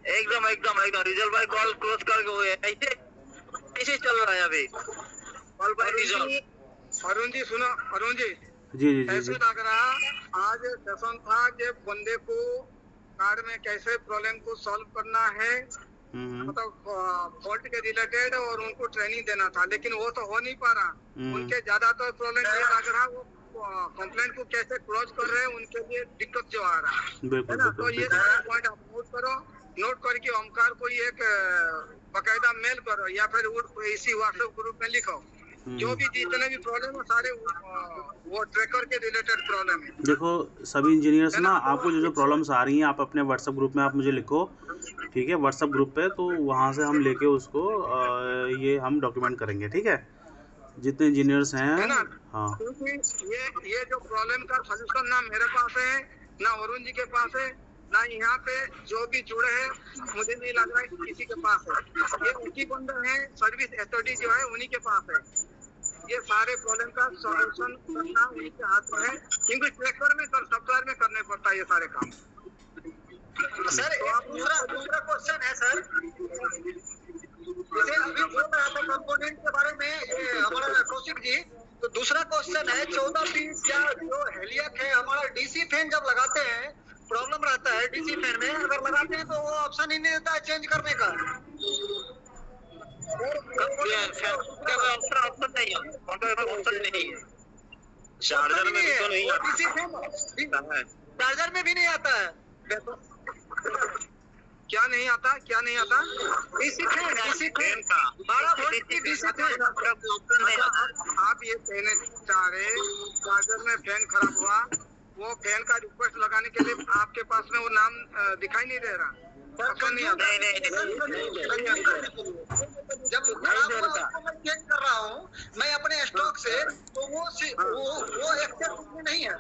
एकदम रिजल्ट बाय कॉल क्लोज करके हुए ऐसे चल रहा है अभी call bye result. Arun ji सुनो, अरुण जी जी ऐसे लग रहा आज सेशन था कि बंदे को कार्ड में कैसे प्रॉब्लम को सॉल्व करना है, मतलब फॉल्ट के रिलेटेड, और उनको ट्रेनिंग देना था, लेकिन वो तो हो नहीं पा रहा। उनके ज्यादातर प्रॉब्लम ये लग रहा वो कंप्लेंट को कैसे क्लोज कर रहे हैं, उनके लिए दिक्कत जो आ रहा है ना। तो ये पॉइंट आप नोट करो, नोट करके ओमकार को एक बकायदा मेल करो या फिर इसी व्हाट्सएप ग्रुप में लिखो, जो भी जितने भी प्रॉब्लम है सारे वो ट्रैकर के रिलेटेड प्रॉब्लम है। देखो सभी इंजीनियर्स ना, आपको जो प्रॉब्लम्स आ रही हैं आप अपने व्हाट्सएप ग्रुप में आप मुझे लिखो, ठीक है, व्हाट्सएप ग्रुप पे, तो वहाँ से हम लेके उसको ये हम डॉक्यूमेंट करेंगे, ठीक है, जितने इंजीनियर्स हैं। हाँ ये जो प्रॉब्लम का सलूशन ना मेरे पास है ना अरुण जी के पास है ना यहाँ पे जो भी जुड़े हैं, मुझे नहीं लग रहा है कि किसी के पास है। ये उनकी बंदे हैं, सर्विस एथॉरिटी जो है उन्हीं के पास है। ये सारे प्रॉब्लम का सॉल्यूशन करना उन्हीं के हाथ में है, क्योंकि ट्रैकर में सॉफ्टवेयर में करने पड़ता है ये सारे काम। सर एक दूसरा क्वेश्चन है सर, जैसे अभी बोल रहा था कंपोनेंट के बारे में हमारा कौशिक जी, तो दूसरा क्वेश्चन है 14 पीस या जो हेलियक है हमारा डीसी फैन जब लगाते हैं प्रॉब्लम रहता है, डीसी फैन में अगर लगाते हैं तो वो ऑप्शन ही नहीं देता है चेंज करने का। ऑप्शन नहीं है, चार्जर में भी तो नहीं आता, चार्जर में भी नहीं आता है। क्या नहीं आता डीसी फैन का 12 वोल्ट की डीसी फैन आप ये कहने चाह रहे चार्जर में फैन खराब हुआ, वो फैन का रिक्वेस्ट लगाने के लिए आपके पास में वो नाम दिखाई नहीं दे रहा, नहीं आता। जब खराब हुआ उसको मैं चेक कर रहा हूँ मैं अपने स्टॉक से, तो वो एक्सेप्ट में नहीं है।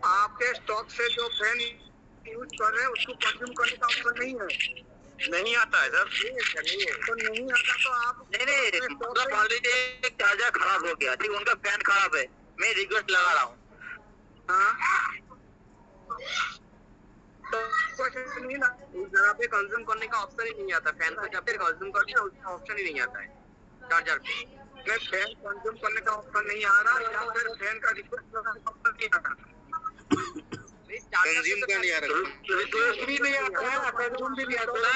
आपके स्टॉक से जो फैन यूज कर रहे हैं उसको कंज्यूम करने का ऑप्शन नहीं आता है सर। तो नहीं आता तो आप नहीं चार्जर खराब हो गया, ठीक, उनका फैन खराब है, मैं रिक्वेस्ट लगा रहा हूँ। तो नहीं ना, उस जगह पे कंज्यूम करने का ऑप्शन ही नहीं आता, फैन को जब कंज्यूम करते हैं उसका ऑप्शन ही नहीं आता है चार्जर पे। फैन कंज्यूम करने का ऑप्शन नहीं आ रहा या फिर फैन का रिक्वेस्ट लगाने का ऑप्शन नहीं आ रहा, कंज्यूम का नहीं आ रहा, रिक्वेस्ट भी नहीं आता है, कंज्यूम भी नहीं आता है,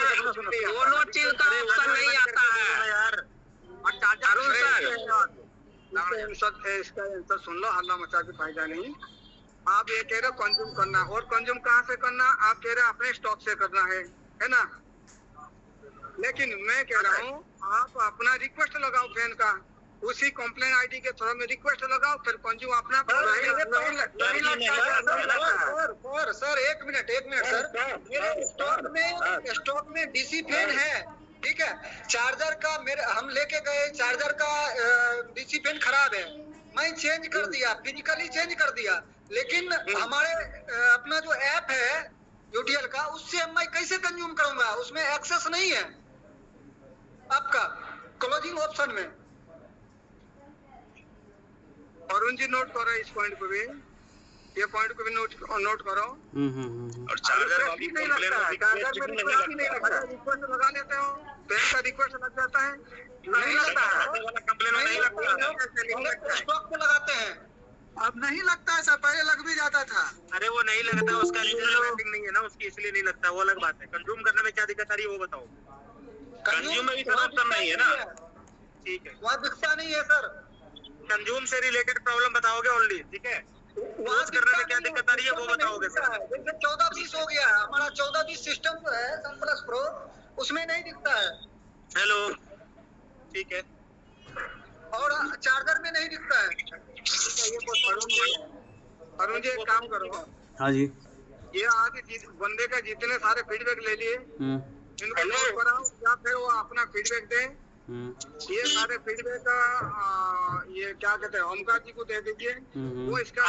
दोनों चीज का ऑप्शन नहीं आता है यार। और चार्जर इसका आंसर सुन लो, हल्ला मचा के फायदा नहीं। आप ये कह रहे हो कंज्यूम करना, और कंज्यूम कहाँ से करना? आप कह रहे हो अपने स्टॉक से करना है ना? लेकिन मैं कह रहा हूँ आप अपना रिक्वेस्ट लगाओ फैन का, उसी कंप्लेन आईडी के थ्रू में रिक्वेस्ट लगाओ, फिर कंज्यूम अपना। सर एक मिनट सर, स्टॉक में डीसी फैन है, ठीक है। चार्जर का हम लेके गए, चार्जर का डीसी फैन खराब है, मैं चेंज कर दिया, फिजिकली चेंज कर दिया, लेकिन हमारे अपना जो ऐप है यूटीएल का, उससे मैं कैसे कंज्यूम करूंगा? उसमें एक्सेस नहीं है आपका क्लोजिंग ऑप्शन में। अरुण जी नोट करो इस पॉइंट को भी, ये पॉइंट को भी नोट करो। और चार्जर नहीं लगता है, चार्जर में रिक्वेस्ट नहीं लगता, रिक्वेस्ट लगा लेते हो, पेन का रिक्वेस्ट लग जाता है, नहीं लगता है, कंप्लेन नहीं लगता, स्टॉक पे लगाते हैं। अब नहीं लगता है सर, पहले लग भी जाता था। अरे वो नहीं लगता, उसका रीजन नहीं है ना उसकी, इसलिए नहीं लगता, वो अलग बात है। कंज्यूम करने में क्या दिक्कत आ रही है वो बताओ। कंज्यूम में भी सर ऑप्शन नहीं है ना, ठीक है, वहाँ दिखता नहीं है सर। कंज्यूम से रिलेटेड प्रॉब्लम बताओगे ओनली, ठीक है। यूज करने में क्या दिक्कत आ रही है वो बताओगे सर। जैसे 14-20 हो गया हमारा, 14-20 सिस्टम जो है सनप्लस प्रो, उसमें नहीं दिखता है। हेलो, ठीक है, और चार्जर में नहीं दिखता है। अरुण जी एक काम करो, हाँ जी, ये आज बंदे का जितने सारे फीडबैक ले लिए, इनको नोट कराओ, या फिर वो अपना फीडबैक दे। ये सारे फीडबैक ये क्या कहते हैं, ओमकार जी को दे दीजिए, वो इसका।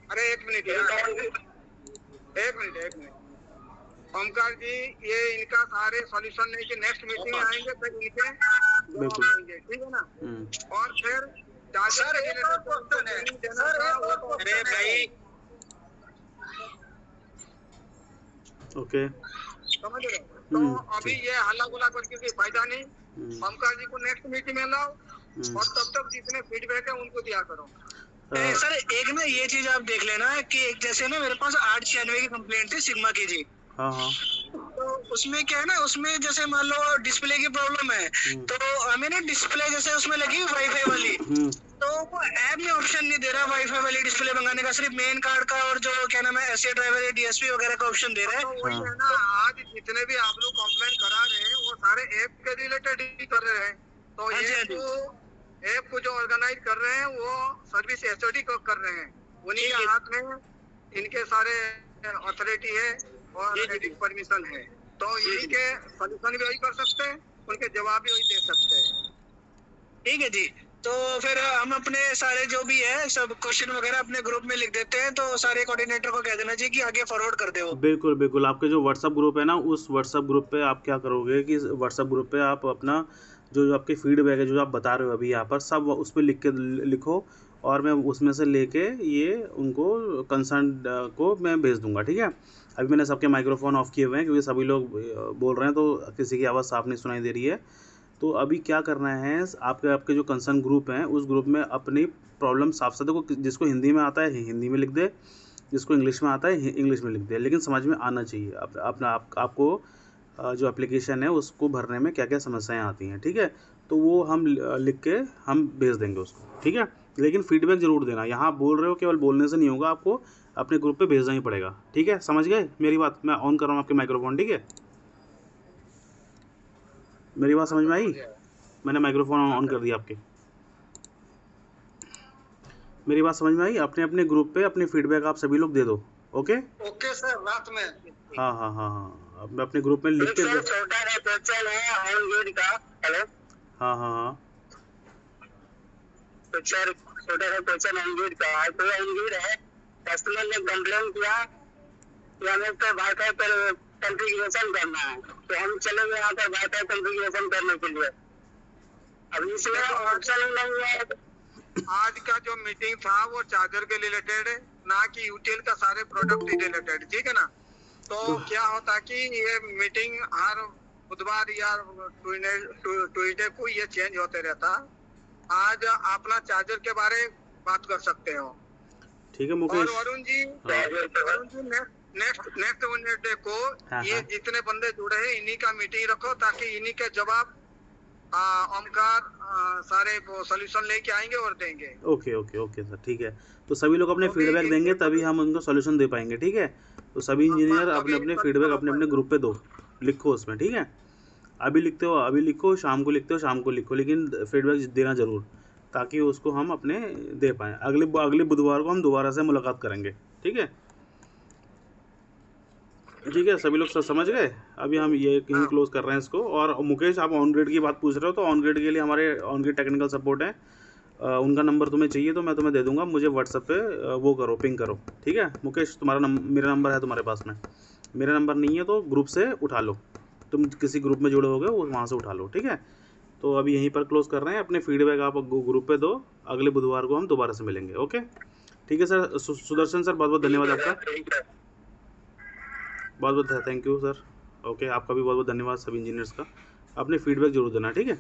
अरे एक मिनट, ओमकार जी, ये इनका सारे सॉल्यूशन लेके नेक्स्ट मीटिंग में आएंगे, फिर इनके देंगे, ठीक है ना। और फिर सर एक और क्वेश्चन है सर, अरे भाई ओके, समझ रहे हो? तो अभी ये हल्ला गुला करके कोई फायदा नहीं। ओमकार जी को नेक्स्ट मीटिंग में लाओ, और तब तक जितने फीडबैक है उनको दिया करो। सर एक ना ये चीज आप देख लेना कि एक जैसे ना मेरे पास 896 की कंप्लेंट थी सिग्मा की जी। हाँ हाँ, तो उसमें क्या है ना, उसमें जैसे मान लो डिस्प्ले की प्रॉब्लम है, तो हमें ना डिस्प्ले जैसे उसमें लगी वाईफाई वाली, तो वो ऐप में ऑप्शन नहीं दे रहा वाईफाई वाली डिस्प्ले मंगाने का, सिर्फ मेन कार्ड का और जो क्या नाम है एसए ड्राइवर डीएसपी वगैरह का ऑप्शन दे रहा है। तो वही है ना, आज जितने भी आप लोग कंप्लेंट करा रहे हैं वो सारे ऐप के रिलेटेड ही कर रहे हैं। तो ऐप को जो ऑर्गेनाइज कर रहे हैं वो सर्विस एसओडी को कर रहे हैं, उन्हीं के हाथ में इनके सारे अथॉरिटी है और एडिट परमिशन है। तो इन्हीं के सॉल्यूशन भी वही कर सकते हैं, उनके जवाब भी वही दे सकते हैं। ठीक है जी, तो फिर हम अपने सारे जो भी है सब क्वेश्चन वगैरह अपने ग्रुप में लिख देते हैं, तो सारे कोऑर्डिनेटर को कह देना चाहिए कि आगे फॉरवर्ड कर दे वो। बिल्कुल बिल्कुल, आपके जो व्हाट्सअप ग्रुप है ना, उस व्हाट्सअप ग्रुप पे आप क्या करोगे कि व्हाट्सअप ग्रुप पे आप अपना जो आपके फीडबैक है, जो आप बता रहे हो अभी यहाँ पर, सब उस पर लिखो, और मैं उसमें से लेके ये उनको कंसर्न को मैं भेज दूंगा, ठीक है। अभी मैंने सबके माइक्रोफोन ऑफ किए हुए हैं क्योंकि सभी लोग बोल रहे हैं, तो किसी की आवाज़ साफ नहीं सुनाई दे रही है। तो अभी क्या करना है, आपके जो कंसर्न ग्रुप हैं उस ग्रुप में अपनी प्रॉब्लम साफ साफ देखो, जिसको हिंदी में आता है हिंदी में लिख दे, जिसको इंग्लिश में आता है इंग्लिश में लिख दे, लेकिन समझ में आना चाहिए आपको जो एप्लीकेशन है उसको भरने में क्या क्या समस्याएं आती हैं, ठीक है। तो वो हम लिख के हम भेज देंगे उसको, ठीक है। लेकिन फीडबैक ज़रूर देना, यहाँ बोल रहे हो केवल बोलने से नहीं होगा, आपको अपने ग्रुप पे भेजना ही पड़ेगा, ठीक है। समझ गए मेरी बात? मैं ऑन कर रहा हूँ आपके माइक्रोफोन, ठीक है। मेरी बात समझ में आई? मैंने माइक्रोफोन ऑन कर दिया आपके। मेरी बात समझ में आई? अपने अपने ग्रुप पे अपने फीडबैक आप सभी लोग दे दो, ओके ओके सर, रात में। हाँ हाँ हाँ हाँ, अब मैं अपने ग्रुप में लिख के हेलो। हाँ हाँ हाँ, तो सर छोटा सा क्वेश्चन एंगेज का है, तो एंगेज है, कस्टमर ने कंप्लेन किया कि हमें तो वाईफाई पर कॉन्फ़िगरेशन करना है, तो हम चले गए यहाँ पर वाईफाई कॉन्फ़िगरेशन करने के लिए। अब इसमें ऑप्शन नहीं है। आज का जो मीटिंग था वो चार्जर के रिलेटेड है, ना कि यूटीएल का सारे प्रोडक्ट रिलेटेड, ठीक है ना। तो क्या होता कि ये मीटिंग हर बुधवार या ट्यूसडे को ये चेंज होते रहता। आज अपना चार्जर के बारे बात कर सकते हो, ठीक है मुकेश। और वरुण जी नेक्स्ट वेडनेसडे को ये जितने बंदे जुड़े हैं इन्हीं का मीटिंग रखो, ताकि इन्हीं के जवाब ओमकार सारे सॉल्यूशन लेके आएंगे और देंगे। ओके ओके ओके सर, ठीक है। तो सभी लोग अपने तो फीडबैक भी देंगे तभी हम उनको सॉल्यूशन दे पाएंगे, ठीक है। तो सभी इंजीनियर अपने अपने फीडबैक अपने अपने ग्रुप पे दो, लिखो उसमें, ठीक है। अभी लिखते हो अभी लिखो, शाम को लिखते हो शाम को लिखो, लेकिन फीडबैक देना ज़रूर, ताकि उसको हम अपने दे पाएँ। अगले बुधवार को हम दोबारा से मुलाकात करेंगे, ठीक है। ठीक है, सभी लोग समझ गए। अभी हम ये यहीं क्लोज कर रहे हैं इसको। और मुकेश, आप ऑन ग्रिड की बात पूछ रहे हो, तो ऑन ग्रिड के लिए हमारे ऑन ग्रिड टेक्निकल सपोर्ट है, उनका नंबर तुम्हें चाहिए तो मैं तुम्हें दे दूंगा। मुझे व्हाट्सएप पे वो करो, पिंग करो, ठीक है। मुकेश, तुम्हारा मेरा नंबर है तुम्हारे पास में, मेरा नंबर नहीं है तो ग्रुप से उठा लो, तुम किसी ग्रुप में जुड़े होगे वो वहाँ से उठा लो, ठीक है। तो अभी यहीं पर क्लोज कर रहे हैं। अपने फीडबैक आप ग्रुप पे दो, अगले बुधवार को हम दोबारा से मिलेंगे, ओके। ठीक है सर। सुदर्शन सर, बहुत बहुत धन्यवाद आपका, बहुत बहुत थैंक यू सर। ओके, आपका भी बहुत बहुत धन्यवाद सभी इंजीनियर्स का। अपने फीडबैक जरूर देना, ठीक है।